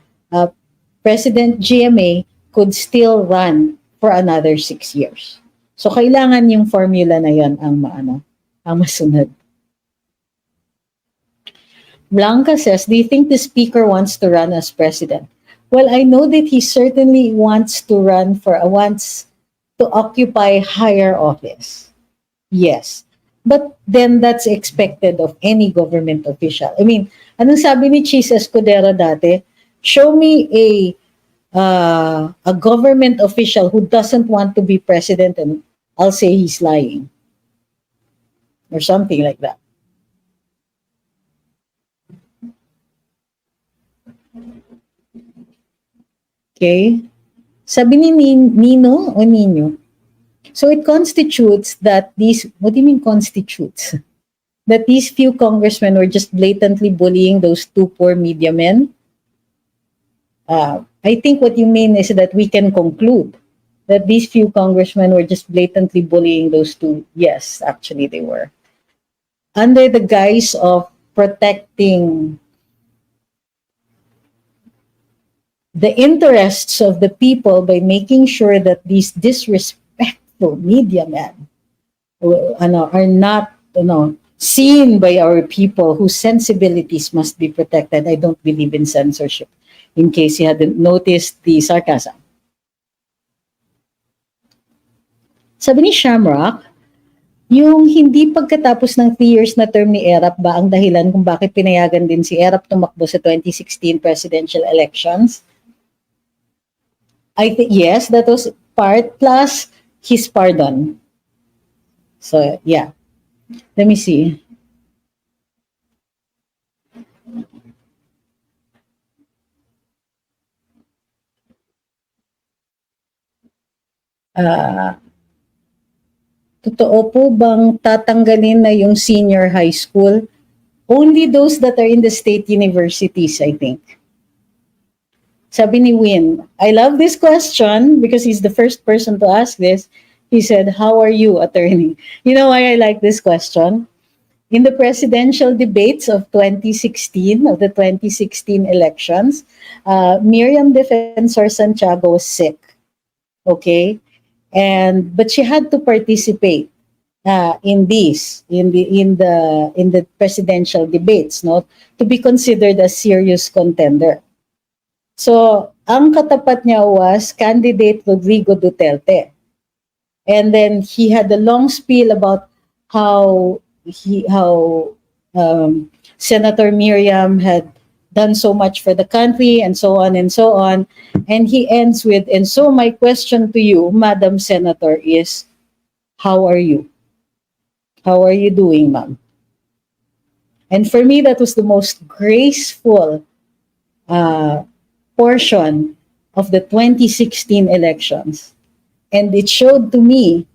President GMA could still run for another 6 years. So, kailangan yung formula na yon ang masunod. Blanca says, do you think the speaker wants to run as president? Well, I know that he certainly wants to occupy higher office. Yes. But then that's expected of any government official. I mean, anong sabi ni Chis Escudero dati? Show me a government official who doesn't want to be president and I'll say he's lying. Or something like that. Okay? Sabi ni Nino o Nino, so it constitutes that these, what do you mean constitutes? That these few congressmen were just blatantly bullying those two poor media men? I think what you mean is that we can conclude that these few congressmen were just blatantly bullying those two. Yes, actually they were. Under the guise of protecting the interests of the people by making sure that these disrespectful media men are not seen by our people whose sensibilities must be protected. I don't believe in censorship, in case you hadn't noticed the sarcasm. Sabi ni Shamrock, yung hindi pagkatapos ng 3 years na term ni Erap ba ang dahilan kung bakit pinayagan din si Erap tumakbo sa 2016 presidential elections? I think, yes, that was part, plus his pardon. So, yeah. Let me see. Totoo po bang tatanggalin na yung senior high school? Only those that are in the state universities, I think. Sabi ni Win, I love this question because he's the first person to ask this. He said, how are you, attorney? You know why I like this question? In the presidential debates of 2016, of the 2016 elections, Miriam Defensor Santiago was sick. Okay? But she had to participate in the presidential debates, no, to be considered a serious contender. So ang katapat niya was candidate Rodrigo Duterte, and then he had a long spiel about how Senator Miriam had done so much for the country and so on and so on, and he ends with, and so my question to you, Madam Senator, is how are you? How are you doing, ma'am? And for me, that was the most graceful portion of the 2016 elections. And it showed to me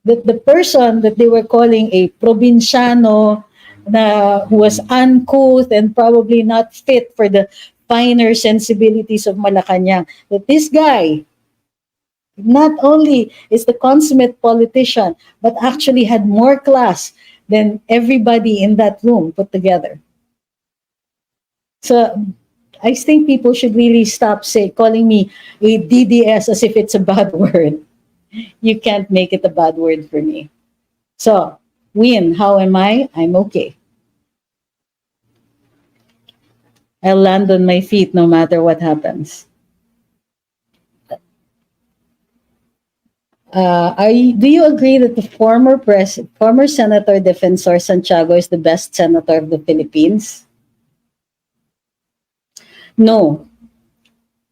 that the person that they were calling a provinciano, who was uncouth and probably not fit for the finer sensibilities of Malacanang, that this guy not only is the consummate politician, but actually had more class than everybody in that room put together. So I think people should really stop calling me a DDS as if it's a bad word. You can't make it a bad word for me. So, Win, how am I? I'm okay. I'll land on my feet no matter what happens. Do you agree that the former Senator Defensor Santiago is the best senator of the Philippines? No.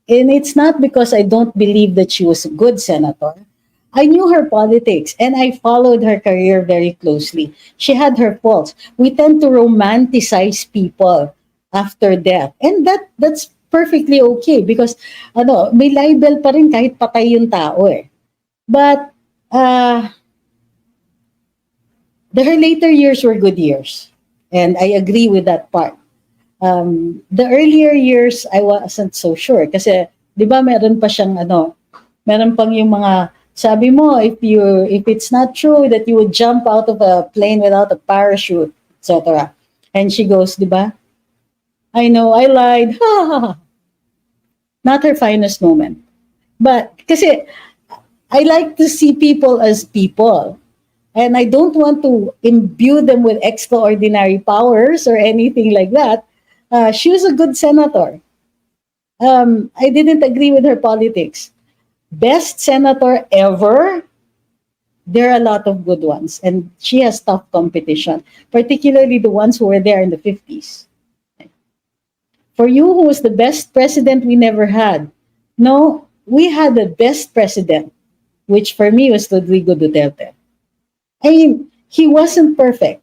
And it's not because I don't believe that she was a good senator. I knew her politics and I followed her career very closely. She had her faults. We tend to romanticize people after death. And that's perfectly okay because may libel pa rin kahit patay yung tao eh. But her later years were good years. And I agree with that part. The earlier years, I wasn't so sure. Kasi, di ba, meron pa siyang, meron pang yung mga, sabi mo, if it's not true that you would jump out of a plane without a parachute, etc. And she goes, di ba, I know, I lied. Not her finest moment. But, kasi, I like to see people as people. And I don't want to imbue them with extraordinary powers or anything like that. She was a good senator. I didn't agree with her politics. Best senator ever? There are a lot of good ones. And she has tough competition, particularly the ones who were there in the 50s. For you, who was the best president we never had? No, we had the best president, which for me was Rodrigo Duterte. I mean, he wasn't perfect.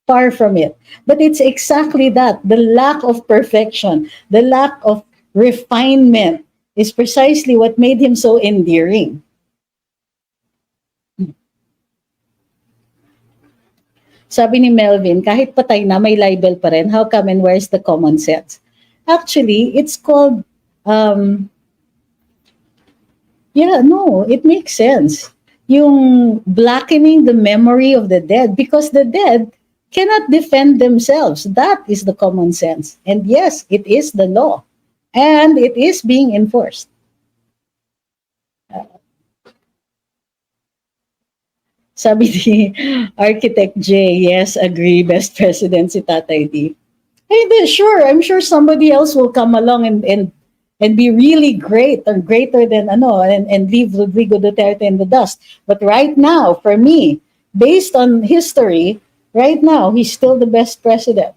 Far from it. But it's exactly that. The lack of perfection, the lack of refinement is precisely what made him so endearing. Sabi ni Melvin, kahit patay na, may libel pa rin. How come and where's the common sense? Actually, it's called, it makes sense. Yung blackening the memory of the dead, because the dead cannot defend themselves. That is the common sense. And yes, it is the law. And it is being enforced. Sabi ni Architect J, yes, agree, best president si Tatay D. Hey, sure, I'm sure somebody else will come along and be really great or greater than and leave Rodrigo Duterte in the dust. But right now, for me, based on history, right now, he's still the best president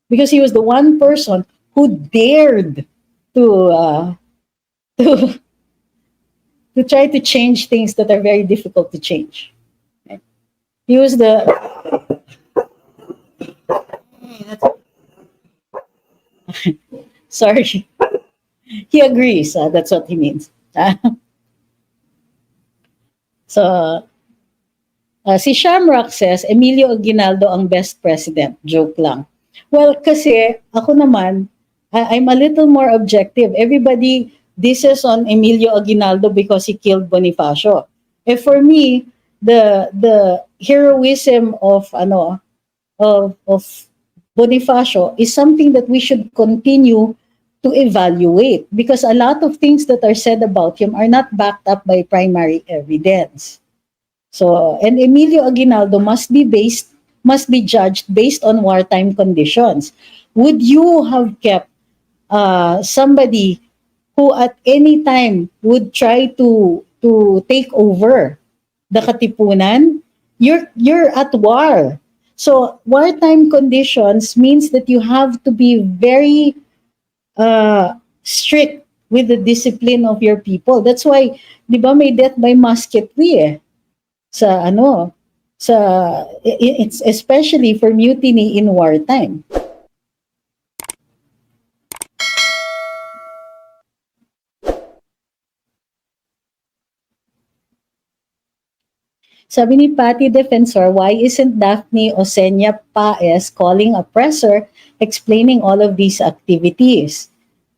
because he was the one person who dared to try to change things that are very difficult to change. He was the... Sorry. He agrees. That's what he means. So, si Shamrock says, Emilio Aguinaldo ang best president. Joke lang. Well, kasi ako naman, I'm a little more objective. Everybody disses on Emilio Aguinaldo because he killed Bonifacio. For me, the heroism of of Bonifacio is something that we should continue to evaluate because a lot of things that are said about him are not backed up by primary evidence. So, and Emilio Aguinaldo must be judged based on wartime conditions. Would you have kept somebody who at any time would try to take over the Katipunan? You're at war. So wartime conditions means that you have to be very strict with the discipline of your people. That's why, di ba, may death by musketry sa it's especially for mutiny in wartime. Sabi ni Patty Defensor, why isn't Daphne Osenia Paes calling a presser explaining all of these activities?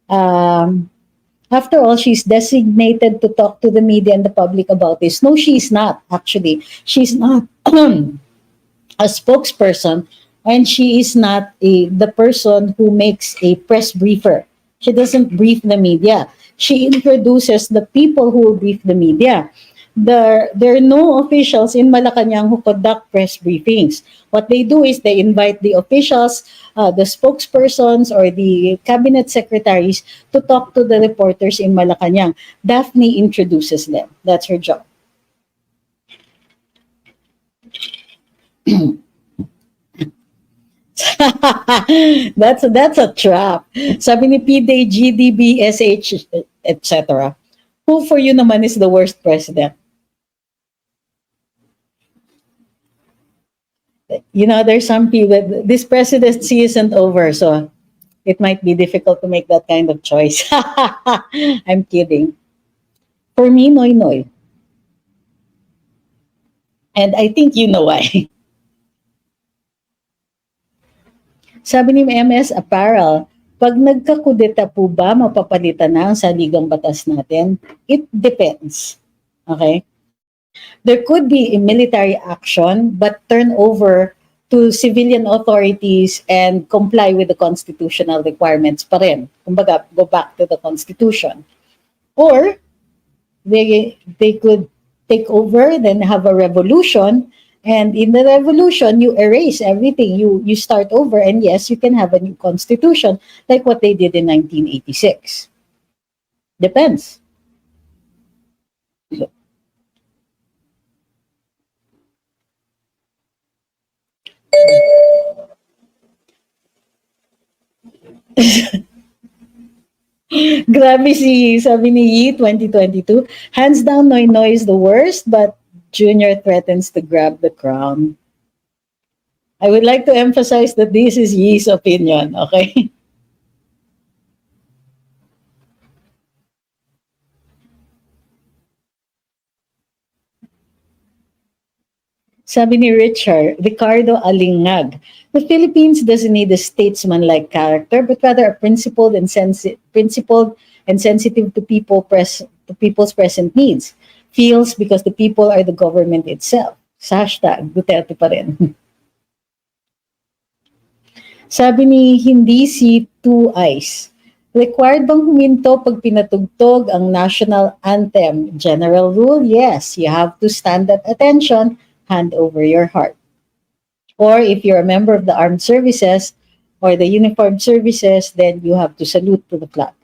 After all, she's designated to talk to the media and the public about this. No, she's not, actually. She's not a spokesperson, and she is not the person who makes a press briefer. She doesn't brief the media. She introduces the people who will brief the media. There are no officials in Malacanang who conduct press briefings. What they do is they invite the officials, the spokespersons, or the cabinet secretaries to talk to the reporters in Malacanang. Daphne introduces them. That's her job. That's a trap. Sabi ni PDay, GDB, SH, etc. Who for you naman is the worst president? You know, there's some people, this presidency isn't over, so it might be difficult to make that kind of choice. I'm kidding. For me, Noy Noy. And I think you know why. Sabi ni MS Apparel, pag nagkakudeta po ba, mapapalitan na ang saligang batas natin? It depends. Okay? There could be a military action, but turn over to civilian authorities and comply with the constitutional requirements pa rin. Kumbaga, go back to the Constitution. Or, they could take over, then have a revolution, and in the revolution, you erase everything. You start over, and yes, you can have a new constitution, like what they did in 1986. Depends. Grabe sabi ni Yi, 2022, hands down, Noy Noy is the worst, but Junior threatens to grab the crown. I would like to emphasize that this is Yi's opinion, okay? Sabi ni Ricardo Alingag, the Philippines doesn't need a statesman-like character, but rather a principled and sensitive to people's present needs. Feels because the people are the government itself. Hashtag Duterte pa rin. Sabi ni hindi si Two Eyes, required bang huminto pag pinatugtog ang national anthem? General rule, yes. You have to stand at attention, hand over your heart. Or if you're a member of the armed services or the uniformed services, then you have to salute to the flag.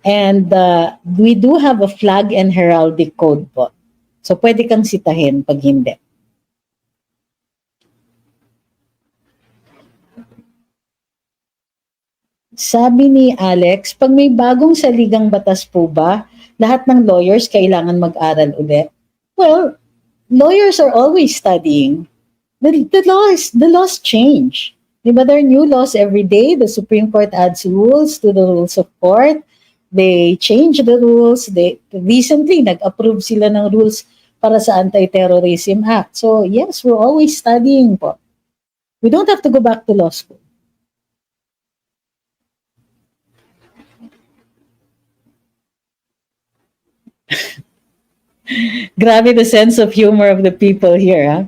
And we do have a flag and heraldic code po. So pwede kang sitahin pag hindi. Sabi ni Alex, pag may bagong saligang batas po ba, lahat ng lawyers kailangan mag-aral ulit? Well, lawyers are always studying. The laws change. Diba, there are new laws every day. The Supreme Court adds rules to the rules of court. They change the rules. Recently, nag-approve sila ng rules para sa Anti-Terrorism Act. So yes, we're always studying po. We don't have to go back to law school. Grabe the sense of humor of the people here, ha?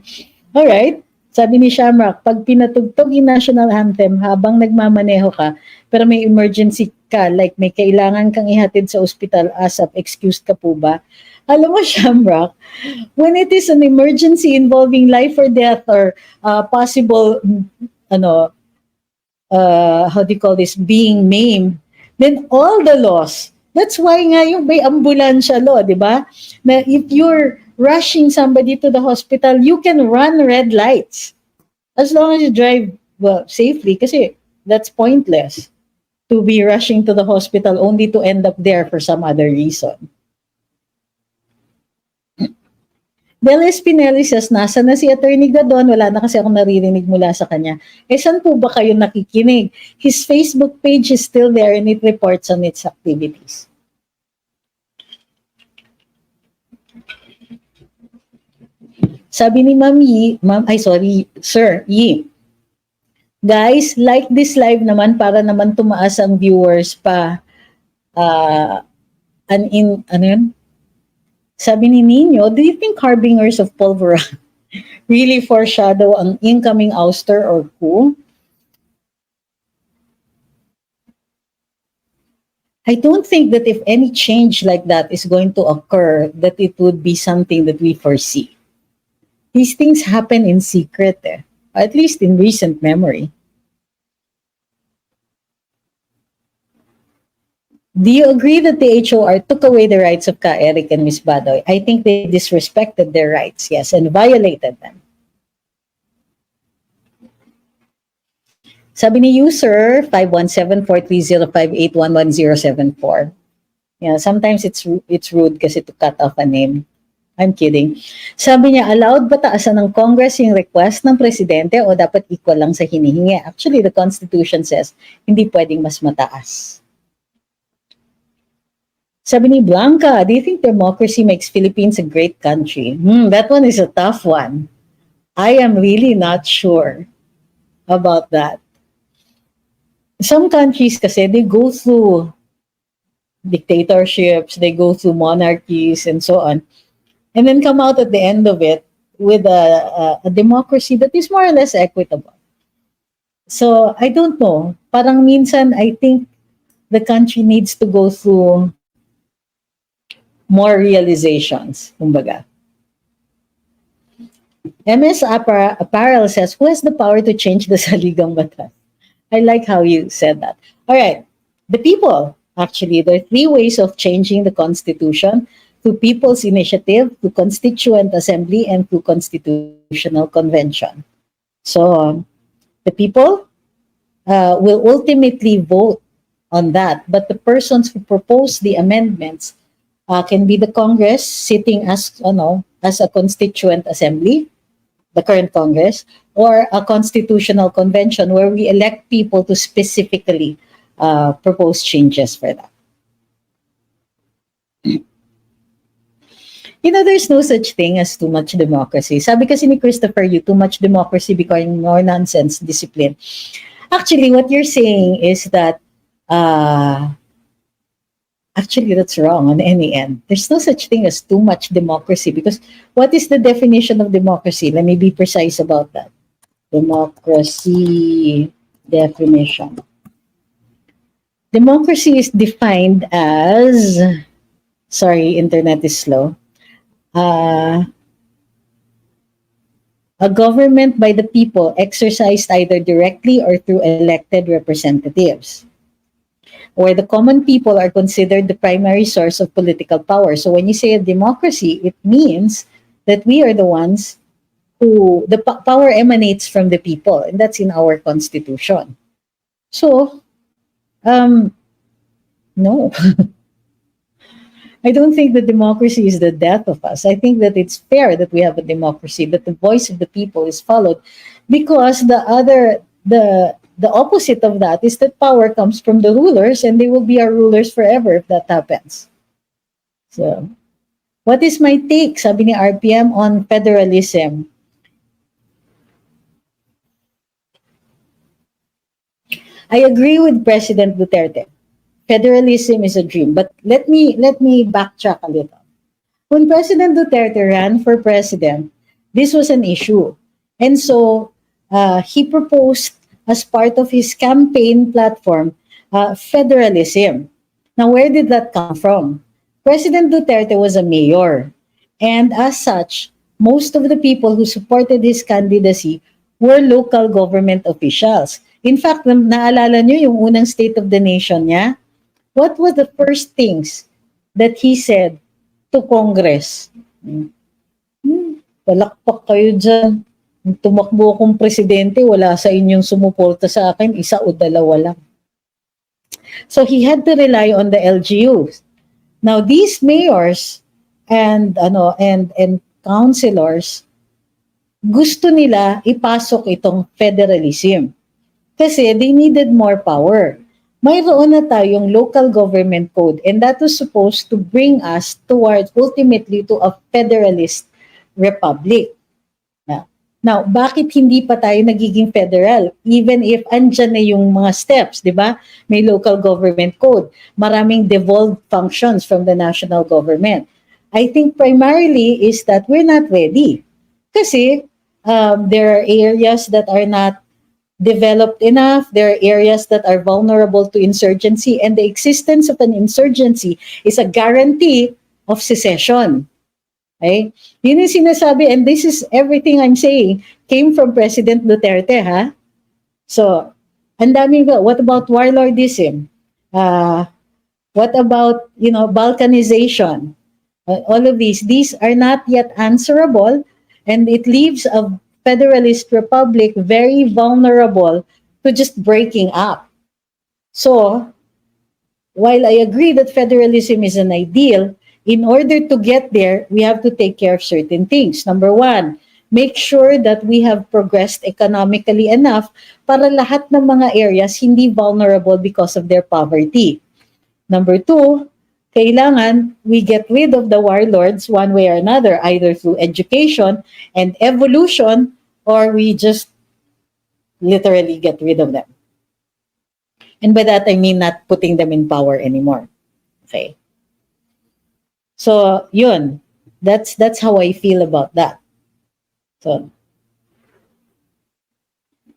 Alright. Sabi ni Shamrock, pag pinatugtog yung national anthem habang nagmamaneho ka, pero may emergency ka, like may kailangan kang ihatid sa ospital, ASAP, excused ka po ba? Alam mo, Shamrock, when it is an emergency involving life or death or possible, how do you call this, being maimed, then all the laws, that's why nga yung may ambulansya law, di ba? Na if you're rushing somebody to the hospital, you can run red lights. As long as you drive, well, safely, kasi that's pointless to be rushing to the hospital only to end up there for some other reason. Delis Pinelli says, nasa na si Attorney Gadon? Wala na kasi akong naririnig mula sa kanya. Eh, saan po ba kayo nakikinig? His Facebook page is still there and it reports on its activities. Sabi ni Sir Yi, guys, like this live naman para naman tumaas ang viewers pa. Sabi ni Nino, do you think harbingers of pulvera really foreshadow ang incoming ouster or coup? I don't think that if any change like that is going to occur, that it would be something that we foresee. These things happen in secret, at least in recent memory. Do you agree that the HOR took away the rights of Ka Eric and Ms. Badoy? I think they disrespected their rights, yes, and violated them. Sabi ni user 517-430-5811074. Yeah, sometimes it's rude kasi to cut off a name. I'm kidding. Sabi niya, allowed ba taasan ng Congress yung request ng presidente o dapat equal lang sa hinihingi? Actually, the Constitution says hindi pwedeng mas mataas. Sabi ni Blanca, do you think democracy makes Philippines a great country? That one is a tough one. I am really not sure about that. Some countries kasi, they go through dictatorships, they go through monarchies and so on, and then come out at the end of it with a democracy that is more or less equitable. So, I don't know. Parang minsan, I think the country needs to go through more realizations, kumbaga. MS Apparel says, who has the power to change the saligang batas? I like how you said that. All right. The people, actually, there are 3 ways of changing the Constitution: through People's Initiative, through Constituent Assembly, and through Constitutional Convention. So, the people will ultimately vote on that. But the persons who propose the amendments can be the Congress sitting as a Constituent Assembly, the current Congress, or a Constitutional Convention where we elect people to specifically propose changes for that. There's no such thing as too much democracy. Sabi kasi ni Christopher Yu, too much democracy becoming more nonsense discipline. Actually, what you're saying is that actually, that's wrong on any end. There's no such thing as too much democracy, because what is the definition of democracy? Let me be precise about that. Democracy definition. Democracy is defined as, sorry, internet is slow, a government by the people exercised either directly or through elected representatives, where the common people are considered the primary source of political power. So when you say a democracy, it means that we are the ones who, the power emanates from the people, and that's in our Constitution. So, no. I don't think that democracy is the death of us. I think that it's fair that we have a democracy, that the voice of the people is followed, because the opposite of that is that power comes from the rulers, and they will be our rulers forever if that happens. So, What is my take, sabi ni RPM, on federalism? I agree with President Duterte. Federalism is a dream. But let me backtrack a little. When President Duterte ran for president, this was an issue. And so he proposed as part of his campaign platform federalism. Now, where did that come from? President Duterte was a mayor. And as such, most of the people who supported his candidacy were local government officials. In fact, naalala nyo yung unang State of the Nation niya? What were the first things that he said to Congress? Palakpak kayo dyan. Tumakbo akong presidente, wala sa inyong sumuporta sa akin, isa o dalawa lang. So he had to rely on the LGUs. Now these mayors and councilors, gusto nila ipasok itong federalism kasi they needed more power. Mayroon na tayong local government code, and that was supposed to bring us towards ultimately to a federalist republic. Now, bakit hindi pa tayo nagiging federal? Even if andyan na yung mga steps, di ba? May local government code. Maraming devolved functions from the national government. I think primarily is that we're not ready. Kasi there are areas that are not developed enough. There are areas that are vulnerable to insurgency. And the existence of an insurgency is a guarantee of secession. Okay? Yun yung sinasabi, and this is everything I'm saying, came from President Duterte, ha? So, ang daming, what about warlordism? What about, balkanization? All of these are not yet answerable, and it leaves a federalist republic very vulnerable to just breaking up. So, while I agree that federalism is an ideal, in order to get there, we have to take care of certain things. Number one, make sure that we have progressed economically enough para lahat ng mga areas hindi vulnerable because of their poverty. Number two, kailangan we get rid of the warlords one way or another, either through education and evolution, or we just literally get rid of them. And by that, I mean not putting them in power anymore. Okay. So, yun. That's how I feel about that. So,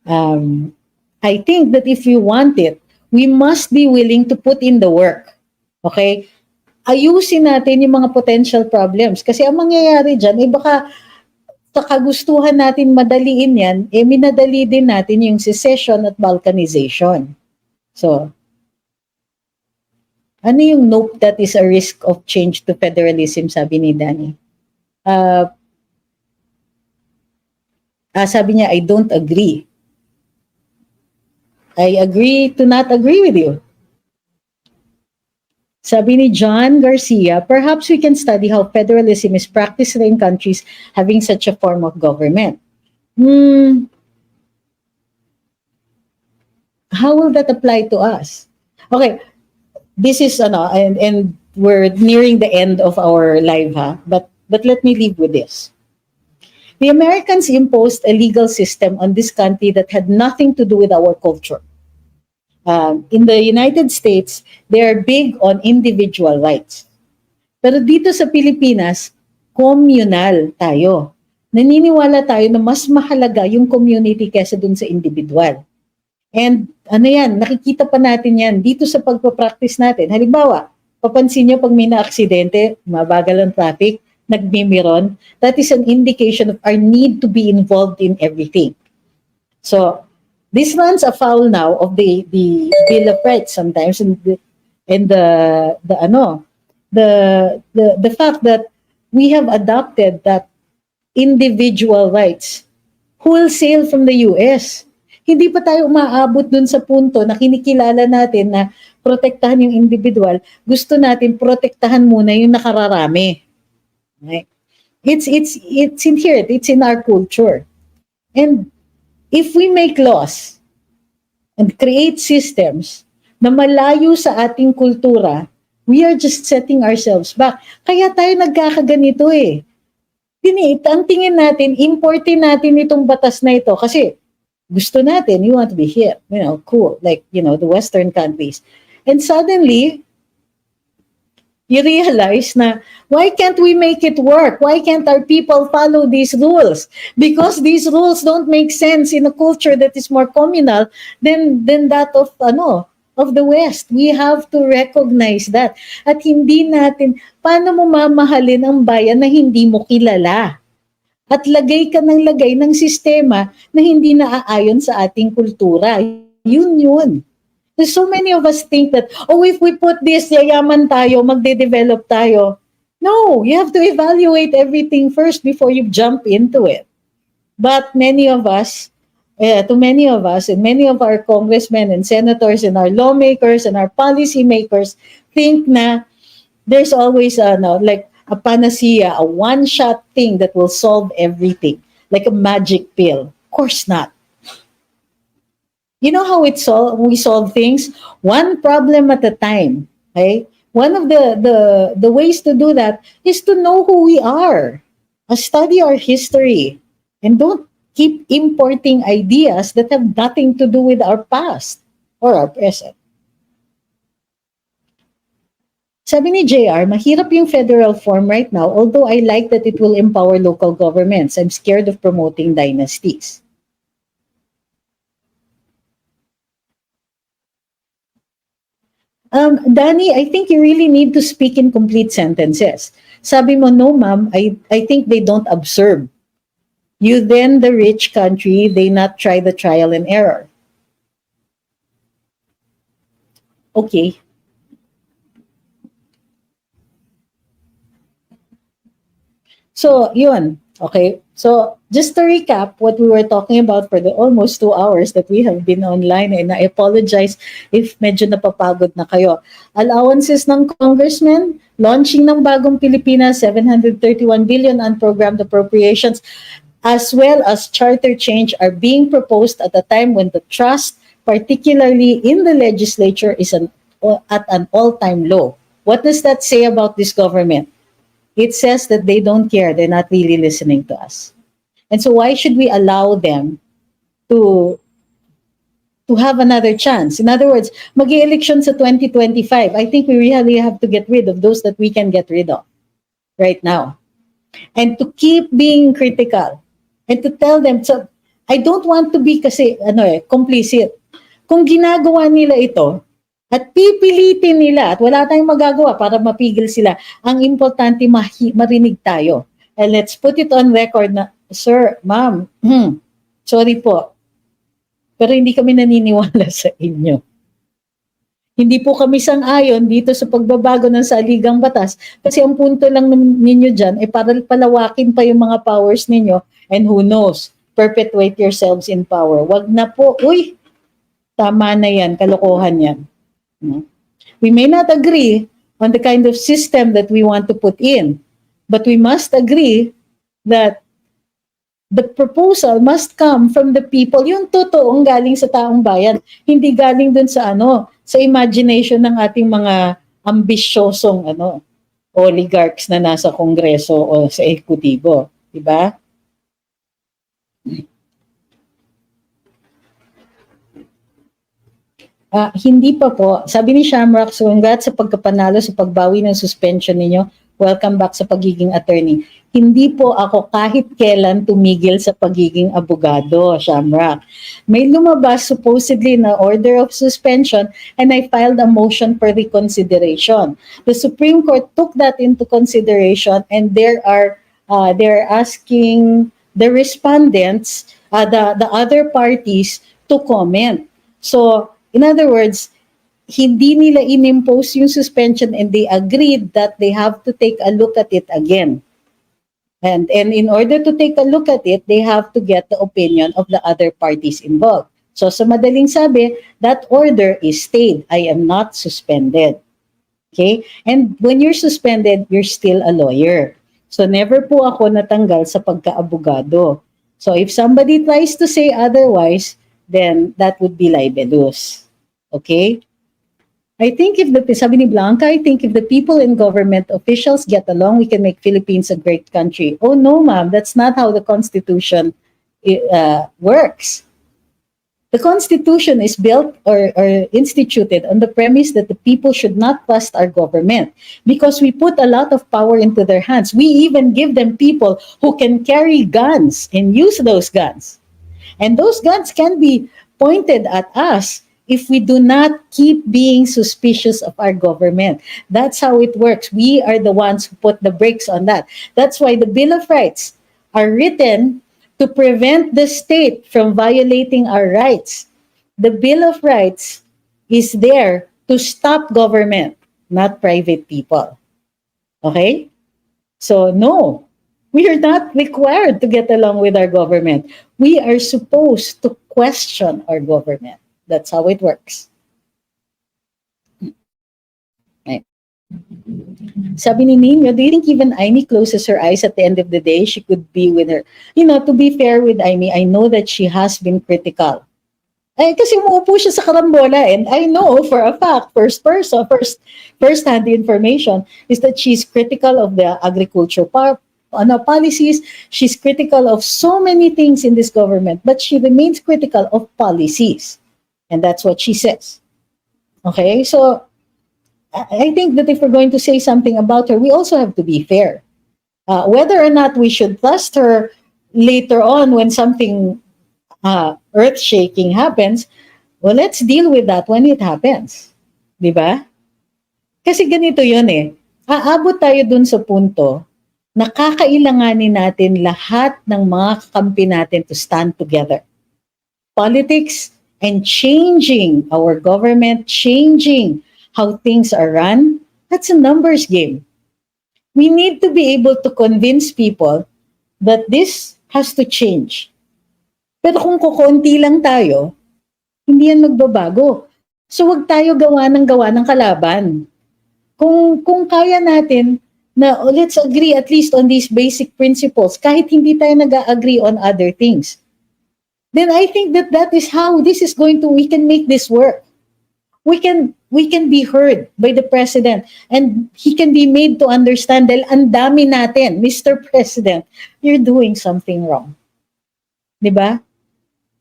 I think that if you want it, we must be willing to put in the work. Okay? Ayusin natin yung mga potential problems. Kasi ang mangyayari dyan, baka sa kagustuhan natin madaliin yan, minadali din natin yung secession at balkanization. So, ano yung note that is a risk of change to federalism, sabi ni Danny? Sabi niya, I don't agree. I agree to not agree with you. Sabi ni John Garcia, perhaps we can study how federalism is practiced in countries having such a form of government. How will that apply to us? Okay. This is and we're nearing the end of our live, but let me leave with this. The Americans imposed a legal system on this country that had nothing to do with our culture. In the United States, they are big on individual rights. Pero dito sa Pilipinas, communal tayo. Naniniwala tayo na mas mahalaga yung community kaysa dun sa individual. And nakikita pa natin yan dito sa pagpapractice natin. Halimbawa, papansin nyo pag may na-aksidente, mabagal ang traffic, nagmimiron, that is an indication of our need to be involved in everything. So, this runs afoul now of the Bill of Rights sometimes, and the fact that we have adopted that individual rights wholesale from the US. Hindi pa tayo umaabot dun sa punto na kinikilala natin na protektahan yung individual. Gusto natin protektahan muna yung nakararami. Right? It's inherent. It's in our culture. And if we make laws and create systems na malayo sa ating kultura, We are just setting ourselves back. Kaya tayo nagkakaganito eh. Ang tingin natin, importin natin itong batas na ito kasi gusto natin, you want to be here, cool, like, the Western countries. And suddenly, you realize na, why can't we make it work? Why can't our people follow these rules? Because these rules don't make sense in a culture that is more communal than that of the West. We have to recognize that. At hindi natin, paano mo mamahalin ang bayan na hindi mo kilala? At lagay ka ng lagay ng sistema na hindi naaayon sa ating kultura. Yun. So many of us think that, if we put this, yayaman tayo, magde-develop tayo. No, you have to evaluate everything first before you jump into it. But many of us, and many of our congressmen and senators and our lawmakers and our policymakers think na there's always like a panacea, a one-shot thing that will solve everything, like a magic pill. Of course not. You know how we solve things? One problem at a time. Okay? One of the ways to do that is to know who we are. Study our history. And don't keep importing ideas that have nothing to do with our past or our present. Sabi ni JR, mahirap yung federal form right now, although I like that it will empower local governments. I'm scared of promoting dynasties. Danny, I think you really need to speak in complete sentences. Sabi mo, no ma'am, I think they don't observe. You then, the rich country, they not try the trial and error. Okay. So, yun. Okay. So, just to recap what we were talking about for the almost 2 hours that we have been online, and I apologize if medyo napapagod na kayo. Allowances ng congressmen, launching ng Bagong Pilipinas, 731 billion unprogrammed appropriations, as well as charter change are being proposed at a time when the trust, particularly in the legislature, is at an all-time low. What does that say about this government? It says that they don't care. They're not really listening to us. And so why should we allow them to have another chance? In other words, mag-election sa 2025. I think we really have to get rid of those that we can get rid of right now. And to keep being critical. And to tell them, so, I don't want to be kasi, complicit. Kung ginagawa nila ito, at pipilitin nila, at wala tayong magagawa para mapigil sila, ang importante marinig tayo. And let's put it on record na, sir, ma'am, sorry po, pero hindi kami naniniwala sa inyo. Hindi po kami sang-ayon dito sa pagbabago ng saligang batas kasi ang punto lang ninyo dyan ay para palawakin pa yung mga powers ninyo and who knows, perpetuate yourselves in power. Wag na po, tama na yan, kalokohan yan. We may not agree on the kind of system that we want to put in, but we must agree that the proposal must come from the people, yung totoong galing sa taong bayan, hindi galing dun sa sa imagination ng ating mga ambisyosong oligarchs na nasa kongreso o sa ekutibo, di ba? Hindi pa po. Sabi ni Shamrock, congrats sa pagkapanalo sa pagbawi ng suspension ninyo. Welcome back sa pagiging attorney. Hindi po ako kahit kailan tumigil sa pagiging abogado, Shamrock. May lumabas supposedly na order of suspension and I filed a motion for reconsideration. The Supreme Court took that into consideration and they're asking the respondents, the other parties to comment. So, in other words, hindi nila inimpose yung suspension and they agreed that they have to take a look at it again. And in order to take a look at it, they have to get the opinion of the other parties involved. So sa madaling sabi, that order is stayed. I am not suspended. Okay? And when you're suspended, you're still a lawyer. So never po ako natanggal sa pagka-abogado. So if somebody tries to say otherwise, then that would be libelous. Okay? I think if the, sabi ni Blanca, I think if the people and government officials get along, we can make Philippines a great country. Oh no, ma'am, that's not how the Constitution works. The Constitution is built or instituted on the premise that the people should not trust our government because we put a lot of power into their hands. We even give them people who can carry guns and use those guns. And those guns can be pointed at us if we do not keep being suspicious of our government. That's how it works. We are the ones who put the brakes on that. That's why the Bill of Rights are written to prevent the state from violating our rights. The Bill of Rights is there to stop government, not private people. Okay? So, no, we are not required to get along with our government. We are supposed to question our government. That's how it works. Right. Sabi ni Nino, do you think even Aimee closes her eyes at the end of the day, she could be with her? You know, to be fair with Aimee, I know that she has been critical. Ay, kasi umuupo siya sa karambola and I know for a fact, first-hand information is that she's critical of the agriculture policies. She's critical of so many things in this government, but she remains critical of policies. And that's what she says. Okay, so I think that if we're going to say something about her, we also have to be fair. Whether or not we should trust her later on when something earth-shaking happens, well, let's deal with that when it happens. Di ba? Kasi ganito yun eh. Aabot tayo dun sa punto na kakailanganin natin lahat ng mga kakampi natin to stand together. Politics and changing our government, changing how things are run, that's a numbers game. We need to be able to convince people that this has to change. Pero kung kukunti lang tayo, hindi yan magbabago. So wag tayo gawa ng kalaban. Kung kaya natin na let's agree at least on these basic principles, kahit hindi tayo nag-agree on other things, then I think that is how this is we can make this work. We can be heard by the president and he can be made to understand dahil ang dami natin, Mr. President, you're doing something wrong. Diba?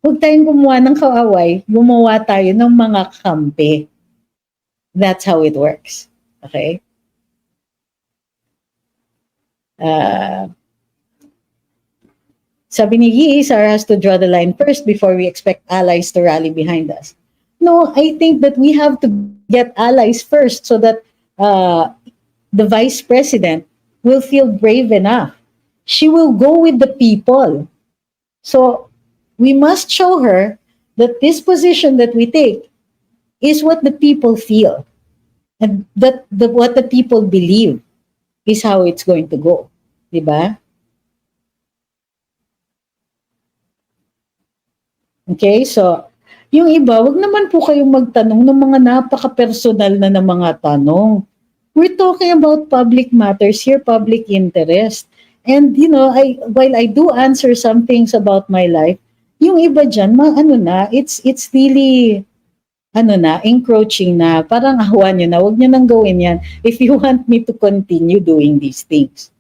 Huwag tayong gumawa ng kaaway, gumawa tayo ng mga kampi. That's how it works. Okay? Sabi ni Yi, Sarah has to draw the line first before we expect allies to rally behind us. No, I think that we have to get allies first so that the vice president will feel brave enough. She will go with the people. So we must show her that this position that we take is what the people feel. And that what the people believe is how it's going to go. Diba? Okay, so yung iba, wag naman po kayong magtanong ng mga napaka-personal na mga tanong. We're talking about public matters here, public interest. And you know, while I do answer some things about my life, yung iba dyan, it's really, encroaching na, parang ahuan nyo na, wag nyo nang gawin yan if you want me to continue doing these things.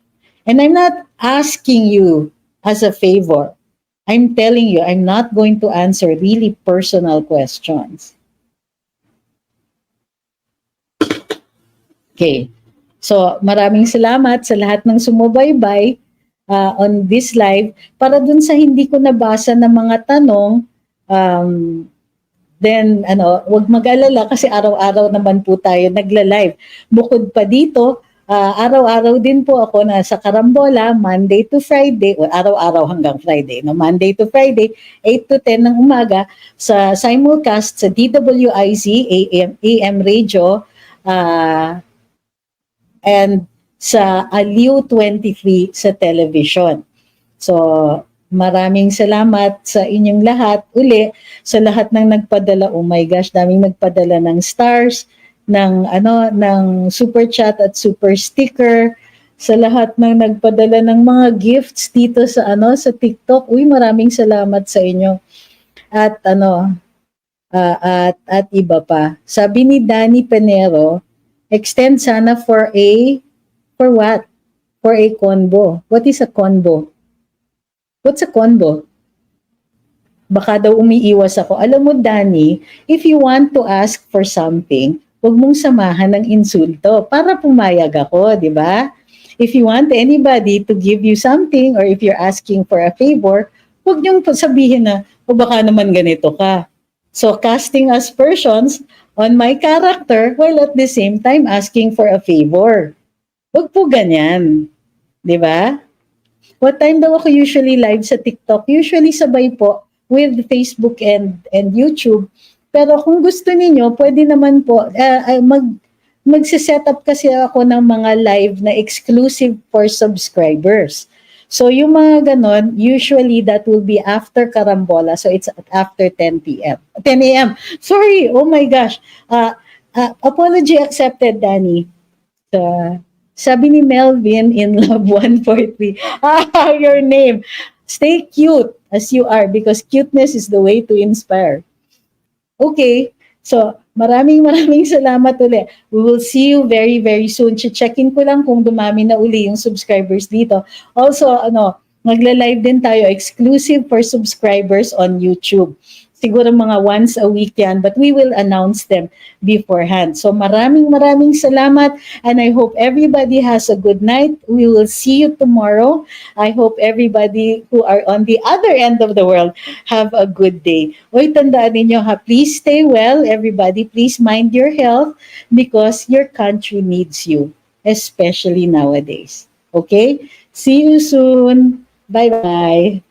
And I'm not asking you as a favor. I'm telling you, I'm not going to answer really personal questions. Okay. So, maraming salamat sa lahat ng sumubaybay on this live. Para dun sa hindi ko nabasa na mga tanong, then, wag mag-alala kasi araw-araw naman po tayo nagla-live. Bukod pa dito, araw-araw din po ako nasa Karambola, Monday to Friday, o araw-araw hanggang Friday, no? Monday to Friday, 8 to 10 ng umaga, sa simulcast sa DWIZ, AM Radio, and sa Aliw 23 sa television. So, maraming salamat sa inyong lahat. Uli, sa lahat ng nagpadala, oh my gosh, daming nagpadala ng stars, ng super chat at super sticker, sa lahat ng nagpadala ng mga gifts dito sa sa TikTok. Uy, maraming salamat sa inyo. At at iba pa. Sabi ni Danny Penero, extend sana for what? For a convo. What is a convo? What's a convo? Baka daw umiiwas ako. Alam mo, Danny, if you want to ask for something, huwag mong samahan ng insulto para pumayag ako, di ba? If you want anybody to give you something or if you're asking for a favor, huwag niyong sabihin na, o baka naman ganito ka. So, casting aspersions on my character while at the same time asking for a favor. Huwag po ganyan. Di ba? What time daw ako usually live sa TikTok? Usually sabay po with Facebook and YouTube. Pero kung gusto niyo, pwede naman po magse-set up kasi ako ng mga live na exclusive for subscribers. So yung mga ganon, usually that will be after Karambola. So it's after 10 p.m. 10 a.m. Sorry, oh my gosh. Apology accepted, Danny. Sabi ni Melvin in Love 143, your name. Stay cute as you are because cuteness is the way to inspire. Okay, so maraming salamat ulit. We will see you very, very soon. Checkin ko lang kung dumami na uli yung subscribers dito. Also, magla-live din tayo exclusive for subscribers on YouTube. Siguro mga once a week yan, but we will announce them beforehand. So maraming salamat and I hope everybody has a good night. We will see you tomorrow. I hope everybody who are on the other end of the world have a good day. Uy, tandaan ninyo ha, please stay well, everybody. Please mind your health because your country needs you, especially nowadays. Okay? See you soon. Bye-bye.